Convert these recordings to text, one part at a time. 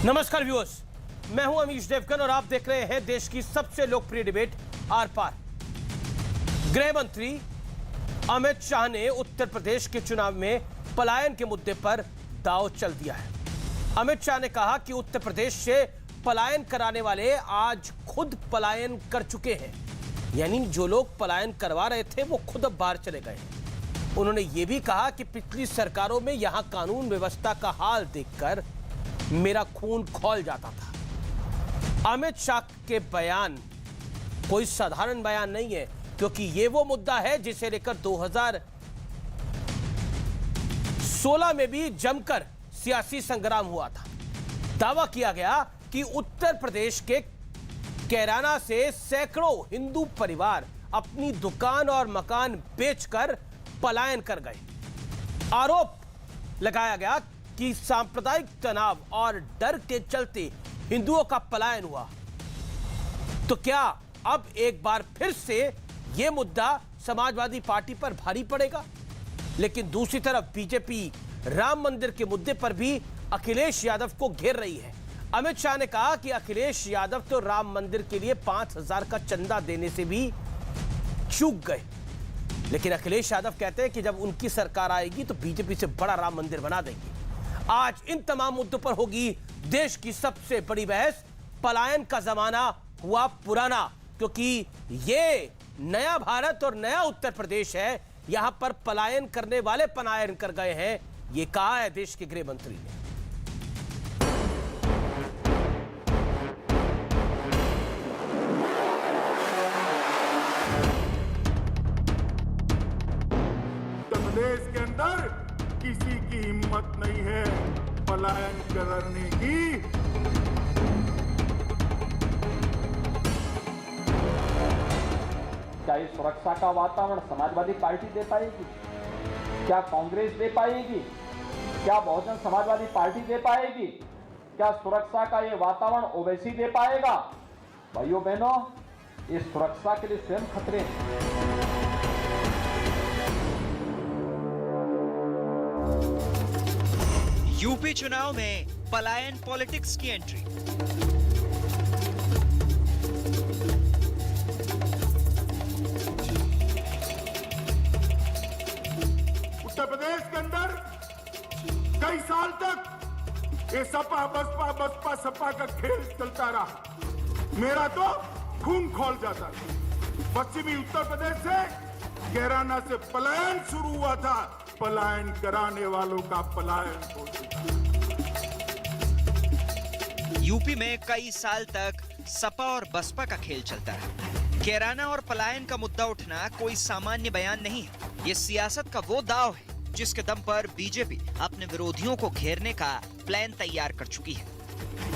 नमस्कार व्यूअर्स, मैं हूं अमीश देवगन और आप देख रहे हैं देश की सबसे लोकप्रिय डिबेट आर पार। गृह मंत्री अमित शाह ने उत्तर प्रदेश के चुनाव में पलायन के मुद्दे पर दांव चल दिया है। अमित शाह ने कहा कि उत्तर प्रदेश से पलायन कराने वाले आज खुद पलायन कर चुके हैं, यानी जो लोग पलायन करवा रहे थे वो खुद अब बाहर चले गए हैं। उन्होंने ये भी कहा कि पिछली सरकारों में यहां कानून व्यवस्था का हाल देखकर मेरा खून खौल जाता था। अमित शाह के बयान कोई साधारण बयान नहीं है, क्योंकि ये वो मुद्दा है जिसे लेकर 2016 में भी जमकर सियासी संग्राम हुआ था। दावा किया गया कि उत्तर प्रदेश के कैराना से सैकड़ों हिंदू परिवार अपनी दुकान और मकान बेचकर पलायन कर गए। आरोप लगाया गया कि सांप्रदायिक तनाव और डर के चलते हिंदुओं का पलायन हुआ। तो क्या अब एक बार फिर से यह मुद्दा समाजवादी पार्टी पर भारी पड़ेगा? लेकिन दूसरी तरफ बीजेपी राम मंदिर के मुद्दे पर भी अखिलेश यादव को घेर रही है। अमित शाह ने कहा कि अखिलेश यादव तो राम मंदिर के लिए 5,000 का चंदा देने से भी चूक गए, लेकिन अखिलेश यादव कहते हैं कि जब उनकी सरकार आएगी तो बीजेपी से बड़ा राम मंदिर बना देंगे। आज इन तमाम मुद्दों पर होगी देश की सबसे बड़ी बहस। पलायन का जमाना हुआ पुराना, क्योंकि ये नया भारत और नया उत्तर प्रदेश है। यहां पर पलायन करने वाले पलायन कर गए हैं, ये कहा है देश के गृह मंत्री ने। उत्तर प्रदेश के अंदर किसी की हिम्मत नहीं है पलायन करने की। क्या इस सुरक्षा का वातावरण समाजवादी पार्टी दे पाएगी? क्या कांग्रेस दे पाएगी? क्या बहुजन समाजवादी पार्टी दे पाएगी? क्या सुरक्षा का ये वातावरण ओवैसी दे पाएगा? भाइयों बहनों, इस सुरक्षा के लिए स्वयं खतरे हैं। यूपी चुनाव में पलायन पॉलिटिक्स की एंट्री। उत्तर प्रदेश के अंदर कई साल तक ये सपा सपा का खेल चलता रहा। मेरा तो खून खोल जाता था। पश्चिमी उत्तर प्रदेश से कैराना से पलायन शुरू हुआ था, पलायन कराने वालों का पलायन हो चुका। यूपी में कई साल तक सपा और बसपा का खेल चलता रहा। कैराना और पलायन का मुद्दा उठना कोई सामान्य बयान नहीं है। ये सियासत का वो दांव है जिसके दम पर बीजेपी अपने विरोधियों को घेरने का प्लान तैयार कर चुकी है।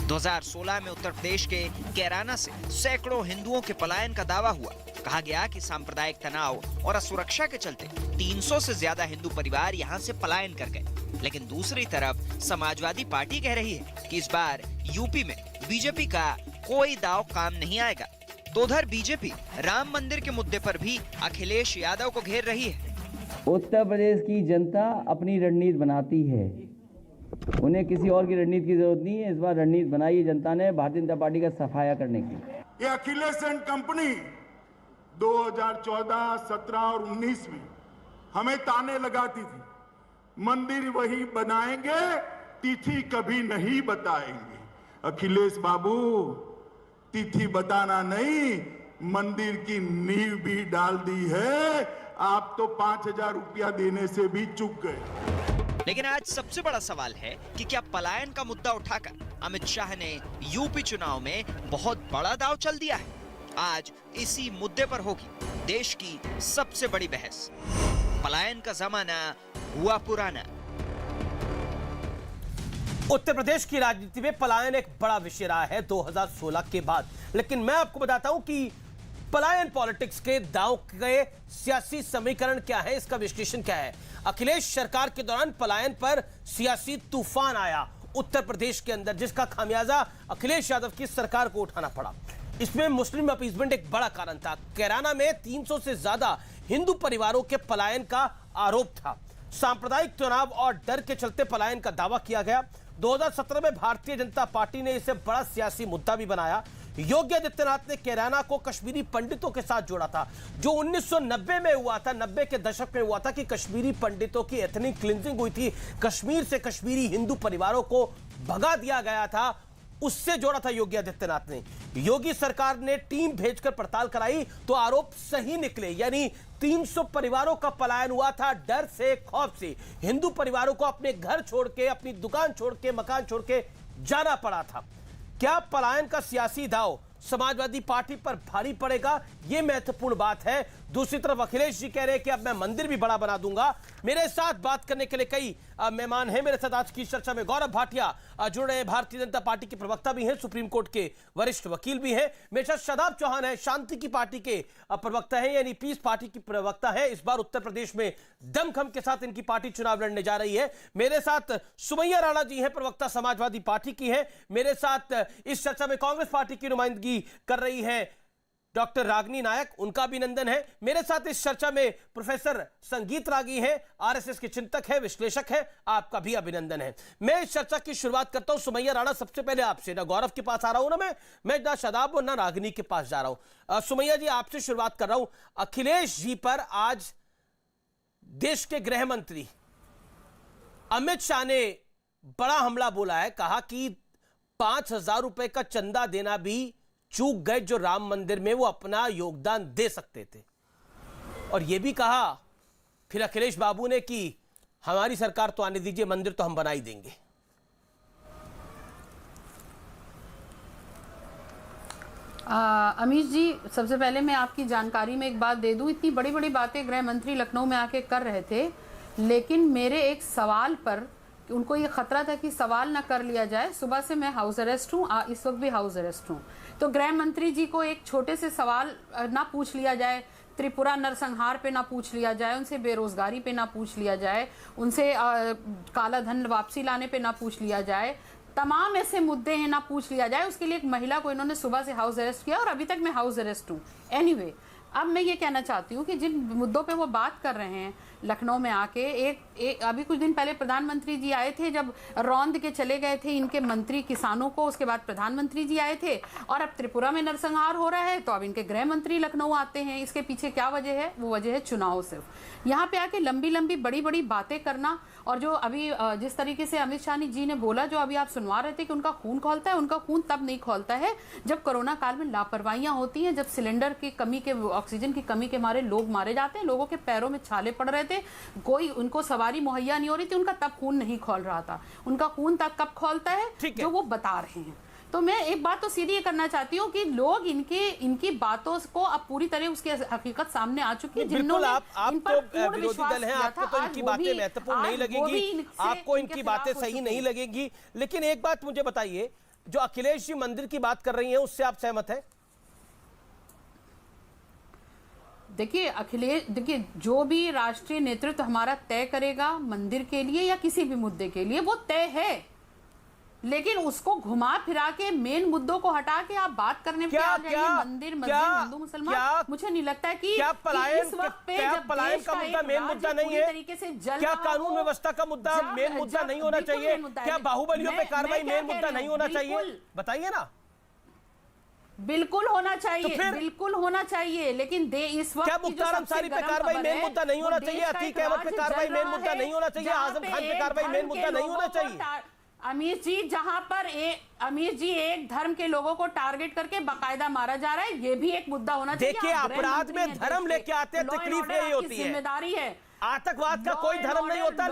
2016 में उत्तर प्रदेश के कैराना से सैकड़ों हिंदुओं के पलायन का दावा हुआ। कहा गया कि सांप्रदायिक तनाव और असुरक्षा के चलते 300 से ज्यादा हिंदू परिवार यहां से पलायन कर गए। लेकिन दूसरी तरफ समाजवादी पार्टी कह रही है कि इस बार यूपी में बीजेपी का कोई दांव काम नहीं आएगा। तो उधर बीजेपी राम मंदिर के मुद्दे पर भी अखिलेश यादव को घेर रही है। उत्तर प्रदेश की जनता अपनी रणनीति बनाती है, उन्हें किसी और की रणनीति की जरूरत नहीं है। इस बार रणनीति बनाई है जनता ने भारतीय जनता पार्टी का सफाया करने की। ये अखिलेश एंड कंपनी 2014, 17 और 19 में हमें ताने लगाती थी, मंदिर वही बनाएंगे, तिथि कभी नहीं बताएंगे। अखिलेश बाबू, तिथि बताना नहीं, मंदिर की नींव भी डाल दी है। आप तो 5,000 रुपया देने से भी चूक गए। लेकिन आज सबसे बड़ा सवाल है कि क्या पलायन का मुद्दा उठाकर अमित शाह ने यूपी चुनाव में बहुत बड़ा दांव चल दिया है? आज इसी मुद्दे पर होगी देश की सबसे बड़ी बहस। पलायन का जमाना हुआ पुराना। उत्तर प्रदेश की राजनीति में पलायन एक बड़ा विषय रहा है 2016 के बाद। लेकिन मैं आपको बताता हूं कि पलायन पॉलिटिक्स के दांव के सियासी समीकरण क्या है, इसका विश्लेषण क्या है। अखिलेश सरकार के दौरान पलायन पर सियासी तूफान आया उत्तर प्रदेश के अंदर, जिसका खामियाजा अखिलेश यादव की सरकार को उठाना पड़ा। इसमें मुस्लिम अपीसमेंट एक बड़ा कारण था। कैराना में 300 से ज्यादा हिंदू परिवारों के पलायन का आरोप था। सांप्रदायिक तनाव और डर के चलते पलायन का दावा किया गया। 2017 में भारतीय जनता पार्टी ने इसे बड़ा सियासी मुद्दा भी बनाया। योगी आदित्यनाथ ने कैराना को कश्मीरी पंडितों के साथ जोड़ा था, जो 1990 में हुआ था, 90 के दशक में हुआ था कि कश्मीरी पंडितों की एथनिक क्लिंजिंग हुई थी, कश्मीर से कश्मीरी हिंदू परिवारों को भगा दिया गया था, उससे जोड़ा था योगी आदित्यनाथ ने। योगी सरकार ने टीम भेजकर पड़ताल कराई तो आरोप सही निकले, यानी 300 परिवारों का पलायन हुआ था डर से, खौफ से। हिंदू परिवारों को अपने घर छोड़ के, अपनी दुकान छोड़ के, मकान छोड़ के जाना पड़ा था। क्या पलायन का सियासी दांव समाजवादी पार्टी पर भारी पड़ेगा? यह महत्वपूर्ण बात है। दूसरी तरफ अखिलेश जी कह रहे हैं कि अब मैं मंदिर भी बड़ा बना दूंगा। मेरे साथ बात करने के लिए कई मेहमान हैं। मेरे साथ आज की चर्चा में गौरव भाटिया जुड़ रहे हैं, भारतीय जनता पार्टी के प्रवक्ता भी हैं, सुप्रीम कोर्ट के वरिष्ठ वकील भी हैं। मेरे साथ शादाब चौहान है, शांति की पार्टी के प्रवक्ता है, यानी पीस पार्टी की प्रवक्ता है। इस बार उत्तर प्रदेश में दमखम के साथ इनकी पार्टी चुनाव लड़ने जा रही है। मेरे साथ सुमैया राणा जी हैं, प्रवक्ता समाजवादी पार्टी की है। मेरे साथ इस चर्चा में कांग्रेस पार्टी की नुमाइंदगी कर रही है डॉक्टर रागिनी नायक, उनका अभिनंदन है। मेरे साथ इस चर्चा में प्रोफेसर संगीत रागी हैं, आरएसएस के चिंतक है, विश्लेषक है, आपका भी अभिनंदन है। मैं इस चर्चा की शुरुआत करता हूं सुमैया राणा, सबसे पहले आपसे। ना गौरव के पास आ रहा हूं मैं ना शादाब और ना रागिनी के पास जा रहा हूं। सुमैया जी, आपसे शुरुआत कर रहा हूं। अखिलेश जी पर आज देश के गृह मंत्री अमित शाह ने बड़ा हमला बोला है, कहा कि 5,000 रुपए का चंदा देना भी चूक गए, जो राम मंदिर में वो अपना योगदान दे सकते थे। और यह भी कहा फिर अखिलेश बाबू ने कि हमारी सरकार तो आने दीजिए, मंदिर तो हम बना ही देंगे। अमीश जी, सबसे पहले मैं आपकी जानकारी में एक बात दे दूं, इतनी बड़ी बड़ी बातें गृह मंत्री लखनऊ में आके कर रहे थे, लेकिन मेरे एक सवाल पर उनको ये खतरा था कि सवाल ना कर लिया जाए। सुबह से मैं हाउस अरेस्ट हूँ, इस वक्त भी हाउस अरेस्ट हूँ, तो गृह मंत्री जी को एक छोटे से सवाल ना पूछ लिया जाए, त्रिपुरा नरसंहार पे ना पूछ लिया जाए, उनसे बेरोजगारी पे ना पूछ लिया जाए, उनसे काला धन वापसी लाने पे ना पूछ लिया जाए, तमाम ऐसे मुद्दे हैं ना पूछ लिया जाए। उसके लिए एक महिला को इन्होंने सुबह से हाउस अरेस्ट किया और अभी तक मैं हाउस अरेस्ट हूँ। एनीवे, अब मैं ये कहना चाहती हूँ कि जिन मुद्दों पे वो बात कर रहे हैं लखनऊ में आके, एक अभी कुछ दिन पहले प्रधानमंत्री जी आए थे, जब रौंद के चले गए थे इनके मंत्री किसानों को, उसके बाद प्रधानमंत्री जी आए थे, और अब त्रिपुरा में नरसंहार हो रहा है तो अब इनके गृह मंत्री लखनऊ आते हैं। इसके पीछे क्या वजह है? वो वजह है चुनाव। सिर्फ यहाँ पे आके लंबी लंबी बड़ी बड़ी बातें करना, और जो अभी जिस तरीके से अमित शाह जी ने बोला, जो अभी आप सुनवा रहे थे कि उनका खून खौलता है, उनका खून तब नहीं खौलता है जब कोरोना काल में लापरवाहियां होती हैं, जब सिलेंडर की कमी के, ऑक्सीजन की कमी के मारे लोग मारे जाते हैं, लोगों के पैरों में छाले पड़ रहे थे, कोई उनको सवारी मुहैया नहीं हो रही थी, उनका तब खून नहीं खौल रहा था। उनका खून तब कब खौलता है? जो वो बता रहे हैं। तो मैं एक बात तो सीधी ये करना चाहती हूँ कि लोग इनकी बातों को अब पूरी तरह उसकी हकीकत सामने आ चुकी है। बिल्कुल, आप तो विरोधी दल हैं, आपको तो इनकी बातें महत्वपूर्ण नहीं लगेगी, आपको इनकी बातें सही नहीं लगेगी, लेकिन एक बात मुझे बताइए, जो अखिलेश जी मंदिर की बात कर रही हैं उससे आप सहमत हैं? देखिए अखिलेश, देखिए जो भी राष्ट्रीय नेतृत्व हमारा तय करेगा मंदिर के लिए या किसी भी मुद्दे के लिए, वो तय है, लेकिन उसको घुमा फिरा के मेन मुद्दों को हटा के आप बात करने पे आ जाइए। मंदिर मस्जिद हिंदू मुसलमान, मुझे नहीं लगता है कि पलायन इस वक्त पे क्या जब पलायन देश का का मुद्दा एक मेन राज्य मुद्दा नहीं पूरी है? तरीके से जल क्या रहा कानून हो, व्यवस्था का मुद्दा मेन मुद्दा नहीं होना चाहिए? क्या बाहुबलियों पे कार्रवाई मेन मुद्दा नहीं होना चाहिए? बताइए ना। बिल्कुल होना चाहिए, बिल्कुल होना चाहिए, लेकिन इस वक्त क्या मुख्तार अंसारी पे कार्रवाई मेन मुद्दा नहीं होना चाहिए? अतीक अहमद पे कार्रवाई मेन मुद्दा नहीं होना चाहिए? आजम खान पे कार्रवाई मेन मुद्दा नहीं होना चाहिए? अमीर जी, जहां पर अमीर जी एक धर्म के लोगों को टारगेट करके बाकायदा मारा जा रहा है, ये भी एक मुद्दा होना चाहिए। देखिए, अपराध में धर्म लेके आते हैं, तकलीफ यही होती है। जिम्मेदारी है। आतंकवाद का कोई धर्म नहीं होता,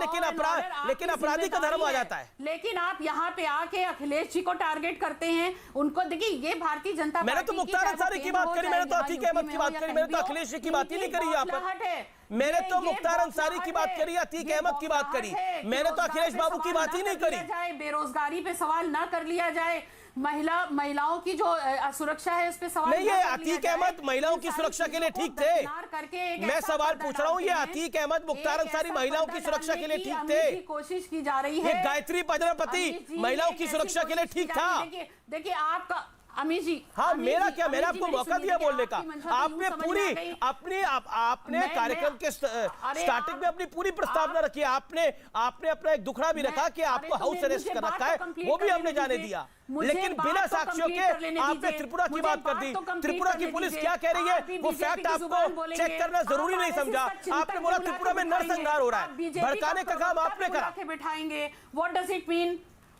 लेकिन अपराधी का धर्म आ जाता है। लेकिन आप यहाँ पे आके अखिलेश जी को टारगेट करते हैं, उनको देखिए, ये भारतीय जनता पार्टी, मैंने तो मुख्तार अंसारी की बात करी, मैंने तो अतीक अहमद की बात करी, मैंने तो अखिलेश जी की बात ही नहीं करी यहाँ पर। मैंने तो मुख्तार अंसारी की बात करी, अतीक अहमद की बात करी, मैंने तो अखिलेश बाबू की बात ही नहीं करी। बेरोजगारी पे सवाल ना कर लिया जाए, महिलाओं की जो सुरक्षा है उस पे सवाल नहीं। ये अतीक अहमद महिलाओं की सुरक्षा के लिए ठीक थे। मैं सवाल पूछ रहा हूँ, ये अतीक अहमद मुख्तार अंसारी महिलाओं की सुरक्षा के लिए ठीक थे? कोशिश की जा रही है। ये गायत्री प्रजापति महिलाओं की सुरक्षा के लिए ठीक था? देखिए अमित जी, हाँ, अमित मेरा जी, क्या, मैंने अमित जी, आपको मेरी मौका सुनिए, दिया देखिए, बोलने का। आपकी मंशा तो आपने यूं समझ पूरी में आ गई। आपने कार्यक्रम के स्टार्टिंग में अपनी पूरी प्रस्तावना रखी है। आपने अपना एक दुखड़ा भी रखा कि आपको हाउस अरेस्ट कर रखा है, वो भी हमने जाने दिया, लेकिन बिना साक्ष्यों के आपने त्रिपुरा की बात कर दी। त्रिपुरा की पुलिस क्या कह रही है वो फैक्ट आपको चेक करना जरूरी नहीं समझा। आपने बोला त्रिपुरा में नरसंहार हो रहा है, भड़काने का काम आपने करा। बिठाएंगे, what does it mean?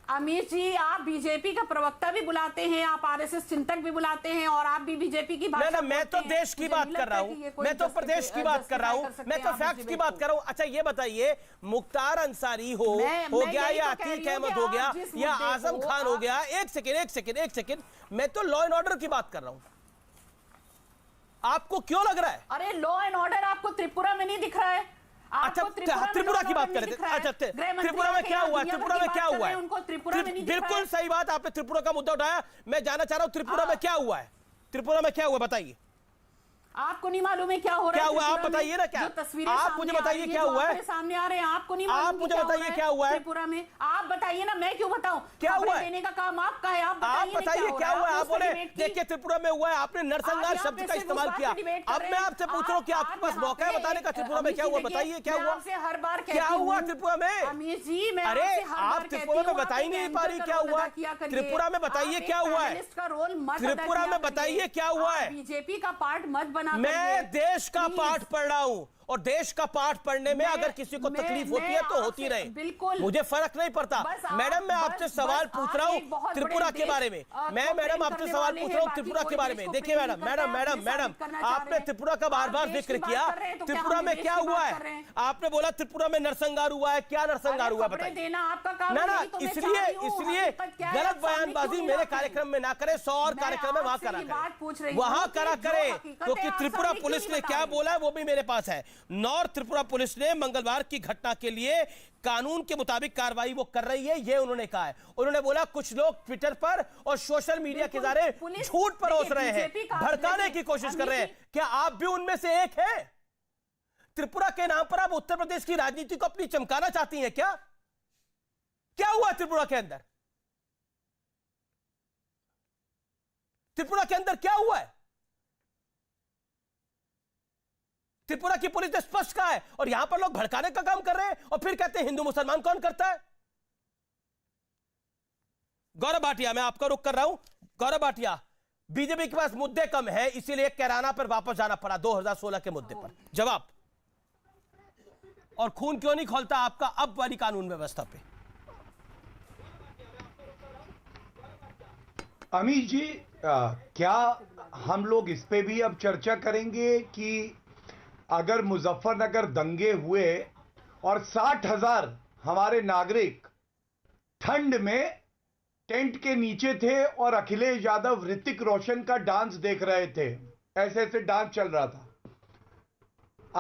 Amit ji, आप बीजेपी का प्रवक्ता भी बुलाते हैं, आप आरएसएस चिंतक भी बुलाते हैं, और आप भी बीजेपी की भाषा ना, मैं तो देश की बात कर रहा हूँ, मैं तो प्रदेश की बात कर रहा हूँ, मैं तो फैक्ट्स की बात कर रहा हूँ। अच्छा ये बताइए, मुख्तार अंसारी हो गया या अतीक अहमद हो गया या आजम खान हो गया, एक सेकेंड, मैं तो लॉ एंड ऑर्डर की बात कर रहा हूँ। आपको क्यों लग रहा है? अरे लॉ एंड ऑर्डर आपको त्रिपुरा में नहीं दिख रहा है? अच्छा, त्रिपुरा की बात करें। अच्छा, त्रिपुरा में क्या हुआ? त्रिपुरा में क्या हुआ है? उनको त्रिपुरा में नहीं दिख रहा है। बिल्कुल सही बात, आपने त्रिपुरा का मुद्दा उठाया। मैं जानना चाह रहा हूं त्रिपुरा में क्या हुआ है, त्रिपुरा में क्या हुआ बताइए। आपको नहीं मालूम है क्या हो रहा है? क्या हुआ आप बताइए ना। क्या आप मुझे बताइए क्या हुआ है? सामने आ रहे हैं, आपको नहीं मालूम? आप मुझे बताइए क्या हुआ है त्रिपुरा में? आप बताइए ना, मैं क्यों बताऊं? क्या हुआ है? देने का काम आपका है, आप बताइए क्या हुआ है। आप बोले देखिए त्रिपुरा में हुआ है, आपने नरसंहार शब्द का इस्तेमाल किया। अब मैं आपसे पूछ रहा हूँ कि आपके पास मौका है बताने का त्रिपुरा में क्या हुआ? बताइए क्या हुआ? हर बार क्या हुआ त्रिपुरा में? अमित जी, मैं अरे आप त्रिपुरा में बता ही नहीं पा रही क्या हुआ? त्रिपुरा में बताइए क्या हुआ है? त्रिपुरा में बताइए क्या हुआ है? बीजेपी का पार्ट मत बना। मैं देश का पाठ पढ़ रहा हूं, और देश का पाठ पढ़ने में अगर किसी को तकलीफ होती है तो होती रहे, बिल्कुल मुझे फर्क नहीं पड़ता। मैडम मैं आपसे सवाल पूछ रहा हूं त्रिपुरा के बारे में। मैं मैडम आपसे सवाल पूछ रहा हूं त्रिपुरा के बारे में। देखिए मैडम आपने त्रिपुरा का बार बार जिक्र किया, त्रिपुरा में क्या हुआ है? आपने बोला त्रिपुरा में नरसंहार हुआ है। क्या नरसंहार हुआ बताइए ना। इसलिए गलत बयानबाजी मेरे कार्यक्रम में ना करें, 100 और कार्यक्रम में वहां करा करें, वहां करा करें, क्योंकि त्रिपुरा पुलिस ने क्या बोला है वो भी मेरे पास है। नॉर्थ त्रिपुरा पुलिस ने मंगलवार की घटना के लिए कानून के मुताबिक कार्रवाई वो कर रही है, ये उन्होंने कहा है। उन्होंने बोला कुछ लोग ट्विटर पर और सोशल मीडिया के जरिए झूठ परोस रहे हैं, भड़काने की कोशिश कर रहे हैं। क्या आप भी उनमें से एक है? त्रिपुरा के नाम पर आप उत्तर प्रदेश की राजनीति को अपनी चमकाना चाहती हैं क्या? क्या हुआ त्रिपुरा के अंदर? त्रिपुरा के अंदर क्या हुआ है? त्रिपुरा की पुलिस ने स्पष्ट कहा है, और यहां पर लोग भड़काने का काम कर रहे हैं और फिर कहते हैं हिंदू मुसलमान कौन करता है? गौरव भाटिया, मैं आपका रुख कर रहा हूं। गौरव भाटिया, बीजेपी के पास मुद्दे कम है इसीलिए कैराना पर वापस जाना पड़ा 2016 के मुद्दे पर। जवाब, और खून क्यों नहीं खोलता आपका अब वाली कानून व्यवस्था पे? अमित जी, क्या हम लोग इस पे भी अब चर्चा करेंगे कि अगर मुजफ्फरनगर दंगे हुए और 60,000 हमारे नागरिक ठंड में टेंट के नीचे थे और अखिलेश यादव ऋतिक रोशन का डांस देख रहे थे, ऐसे ऐसे डांस चल रहा था,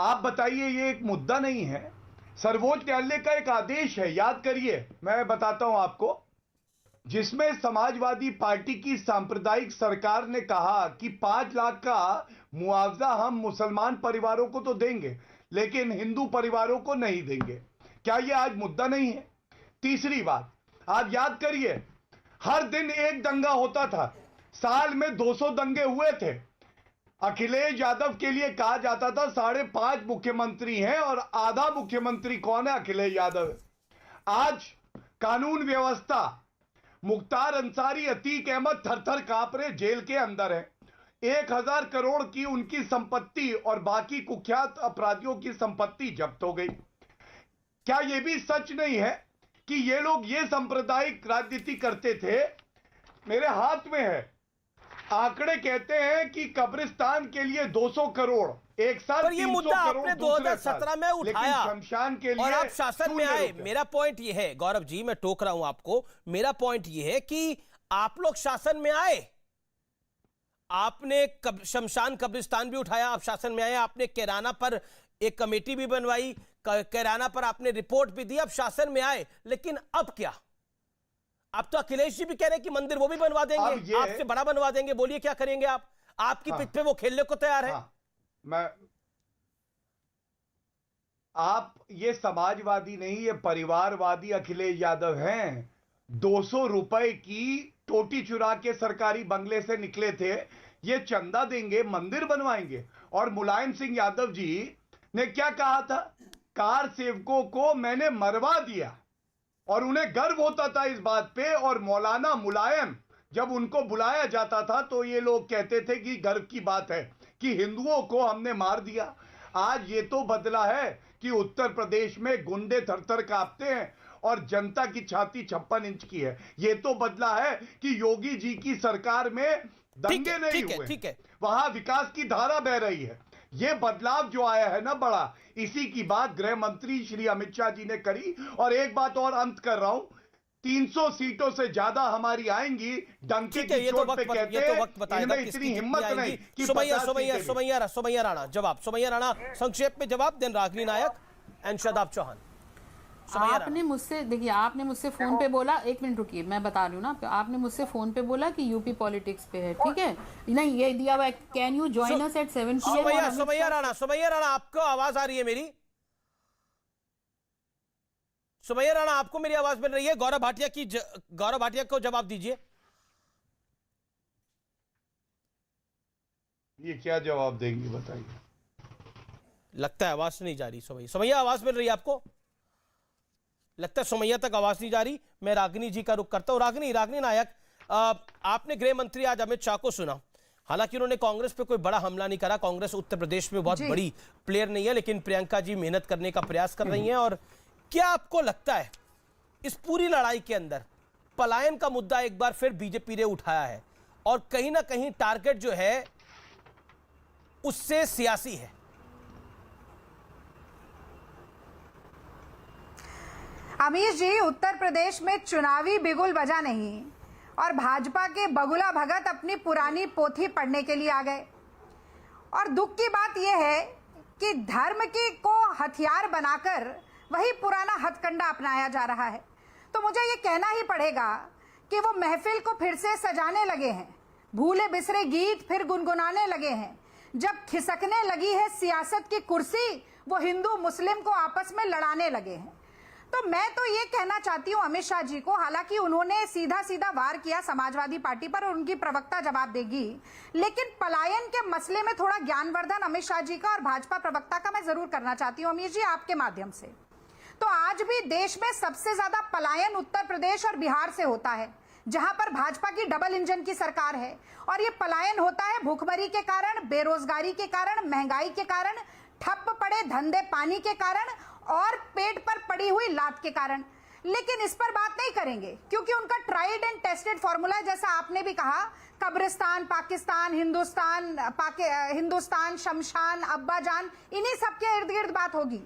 आप बताइए ये एक मुद्दा नहीं है? सर्वोच्च न्यायालय का एक आदेश है, याद करिए, मैं बताता हूं आपको, जिसमें समाजवादी पार्टी की सांप्रदायिक सरकार ने कहा कि 5 लाख का मुआवजा हम मुसलमान परिवारों को तो देंगे लेकिन हिंदू परिवारों को नहीं देंगे। क्या यह आज मुद्दा नहीं है? तीसरी बात, आप याद करिए, हर दिन एक दंगा होता था, साल में 200 दंगे हुए थे। अखिलेश यादव के लिए कहा जाता था 5.5 मुख्यमंत्री हैं और आधा मुख्यमंत्री कौन है? अखिलेश यादव। आज कानून व्यवस्था, मुख्तार अंसारी, अतीक अहमद थर-थर कांप रहे, जेल के अंदर है। 1000 करोड़ की उनकी संपत्ति और बाकी कुख्यात अपराधियों की संपत्ति जब्त हो गई। क्या यह भी सच नहीं है कि ये लोग ये सांप्रदायिक राजनीति करते थे? मेरे हाथ में है आंकड़े, कहते हैं कि कब्रिस्तान के लिए 200 करोड़ एक साल, पर ये मुद्दा आपने 2017 में उठाया शमशान के लिए और आप शासन में आए। मेरा पॉइंट ये है, गौरव जी मैं टोक रहा हूं आपको, मेरा पॉइंट ये है कि आप लोग शासन में आए, आपने शमशान कब्रिस्तान भी उठाया, आप शासन में आए, आपने कैराना पर एक कमेटी भी बनवाई, कैराना पर आपने रिपोर्ट भी दी, आप शासन में आए, लेकिन अब क्या? अब तो अखिलेश जी भी कह रहे हैं कि मंदिर वो भी बनवा देंगे, आपसे बड़ा बनवा देंगे, बोलिए क्या करेंगे आप? आपकी पिच पे वो खेलने को तैयार है। आप ये समाजवादी नहीं, ये परिवारवादी अखिलेश यादव हैं। 200 रुपए की टोटी चुरा के सरकारी बंगले से निकले थे, ये चंदा देंगे, मंदिर बनवाएंगे। और मुलायम सिंह यादव जी ने क्या कहा था, कार सेवकों को मैंने मरवा दिया, और उन्हें गर्व होता था इस बात पे। और मौलाना मुलायम जब उनको बुलाया जाता था तो ये लोग कहते थे कि गर्व की बात है कि हिंदुओं को हमने मार दिया। आज ये तो बदला है कि उत्तर प्रदेश में गुंडे थर-थर कांपते हैं और जनता की छाती 56 इंच की है। ये तो बदला है कि योगी जी की सरकार में दंगे नहीं हुए, ठीक है। वहां विकास की धारा बह रही है। ये बदलाव जो आया है ना बड़ा, इसी की बात गृह मंत्री श्री अमित शाह जी ने करी। और एक बात और अंत कर रहा हूं, 300 सीटों से ज्यादा हमारी आएंगी, डंके की चोट पे कहते हैं, इनमें इतनी हिम्मत नहीं कि सुमैया राणा जवाब, सुमैया राणा संक्षेप में जवाब, देन रागिनी नायक एंड शादाब चौहान। आपने मुझसे, देखिए आपने मुझसे फोन पे बोला, एक मिनट रुकिए मैं बता रही हूँ ना, आपने मुझसे फोन पे बोला कि यूपी पॉलिटिक्स पे है, ठीक है, नहीं ये दिया हुआ, can you join us at 7 PM? Sumaiya Rana आपको आवाज आ रही है मेरी? सुमैया राणा आपको मेरी आवाज मिल रही है? गौरव भाटिया को जवाब दीजिए। ये क्या जवाब देंगे बताइए। लगता है आवाज नहीं जा रही। सुमैया आवाज मिल रही है आपको? लगता है सुमैया तक आवाज नहीं जा रही। मैं रागिनी जी का रुख करता हूं। रागिनी नायक, आपने गृह मंत्री आज अमित शाह को सुना, हालांकि उन्होंने कांग्रेस पे कोई बड़ा हमला नहीं करा, कांग्रेस उत्तर प्रदेश में बहुत बड़ी प्लेयर नहीं है, लेकिन प्रियंका जी मेहनत करने का प्रयास कर रही हैं। और क्या आपको लगता है इस पूरी लड़ाई के अंदर पलायन का मुद्दा एक बार फिर बीजेपी ने उठाया है और कहीं ना कहीं टारगेट जो है उससे सियासी है? अमीश जी, उत्तर प्रदेश में चुनावी बिगुल बजा नहीं और भाजपा के बगुला भगत अपनी पुरानी पोथी पढ़ने के लिए आ गए। और दुख की बात यह है कि धर्म को हथियार बनाकर वही पुराना हथकंडा अपनाया जा रहा है। तो मुझे ये कहना ही पड़ेगा कि वो महफिल को फिर से सजाने लगे हैं, भूले बिसरे गीत फिर गुनगुनाने लगे हैं। जब खिसकने लगी है सियासत की कुर्सी, वो हिंदू मुस्लिम को आपस में लड़ाने लगे हैं। तो मैं तो ये कहना चाहती हूँ अमित शाह जी को, हालांकि उन्होंने सीधा सीधा वार किया समाजवादी पार्टी पर और उनकी प्रवक्ता जवाब देगी, लेकिन पलायन के मसले में थोड़ा ज्ञानवर्धन अमित शाह जी का और भाजपा प्रवक्ता का मैं जरूर करना चाहती हूँ अमित जी आपके माध्यम से। तो आज भी देश में सबसे ज्यादा पलायन उत्तर प्रदेश और बिहार से होता है, जहां पर भाजपा की डबल इंजन की सरकार है। और ये पलायन होता है भूखमरी के कारण, बेरोजगारी के कारण, महंगाई के कारण, ठप पड़े धंधे पानी के कारण और पेट पर पड़ी हुई लात के कारण। लेकिन इस पर बात नहीं करेंगे क्योंकि उनका ट्राइड एंड टेस्टेड फॉर्मूला है, जैसा आपने भी कहा, कब्रिस्तान, पाकिस्तान, हिंदुस्तान, शमशान, अब्बाजान, इन्हीं सब के इर्द गिर्द बात होगी।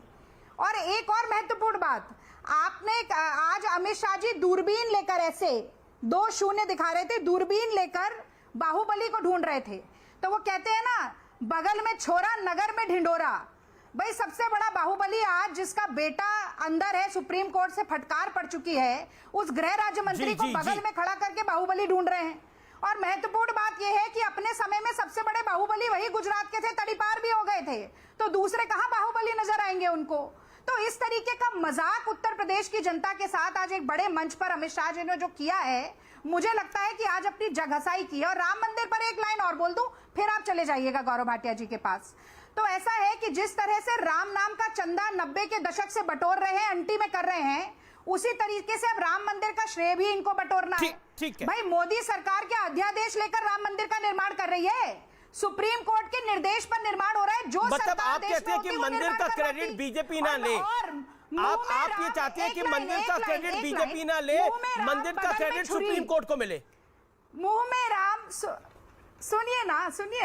और एक और महत्वपूर्ण बात, आपने आज अमित शाह जी दूरबीन लेकर ऐसे 2 शून्य दिखा रहे थे, दूरबीन लेकर बाहुबली को ढूंढ रहे थे। तो वो कहते हैं ना, बगल में छोरा नगर में ढिंडोरा। भाई सबसे बड़ा बाहुबली आज जिसका बेटा अंदर है, सुप्रीम कोर्ट से फटकार पड़ चुकी है, उस गृह राज्य मंत्री को बगल में खड़ा करके बाहुबली ढूंढ रहे हैं। और महत्वपूर्ण बात यह है कि अपने समय में सबसे बड़े बाहुबली वही गुजरात के थे, तड़ीपार भी हो गए थे, तो दूसरे कहां बाहुबली नजर आएंगे उनको। तो इस तरीके का मजाक उत्तर प्रदेश की जनता के साथ आज एक बड़े मंच पर अमित शाह जी ने जो किया है, मुझे लगता है कि आज अपनी जगहसाई की है। और राम मंदिर पर एक लाइन और बोल दूं, फिर आप चले जाइएगा गौरव भाटिया जी के पास। तो ऐसा है कि जिस तरह से राम नाम का चंदा 90 के दशक से बटोर रहे हैं, अंटी में कर रहे हैं, उसी तरीके से अब राम मंदिर का श्रेय भी इनको बटोरना है। ठीक है भाई मोदी सरकार के अध्यादेश लेकर राम मंदिर का निर्माण कर रही है, सुप्रीम कोर्ट के निर्देश पर निर्माण हो रहा है। जो मतलब आप कहते हैं कि मंदिर का क्रेडिट बीजेपी ना ले, आप ये चाहते हैं कि मंदिर का क्रेडिट बीजेपी ना ले, मंदिर का क्रेडिट सुप्रीम कोर्ट को मिले। मुंह में राम, सुनिए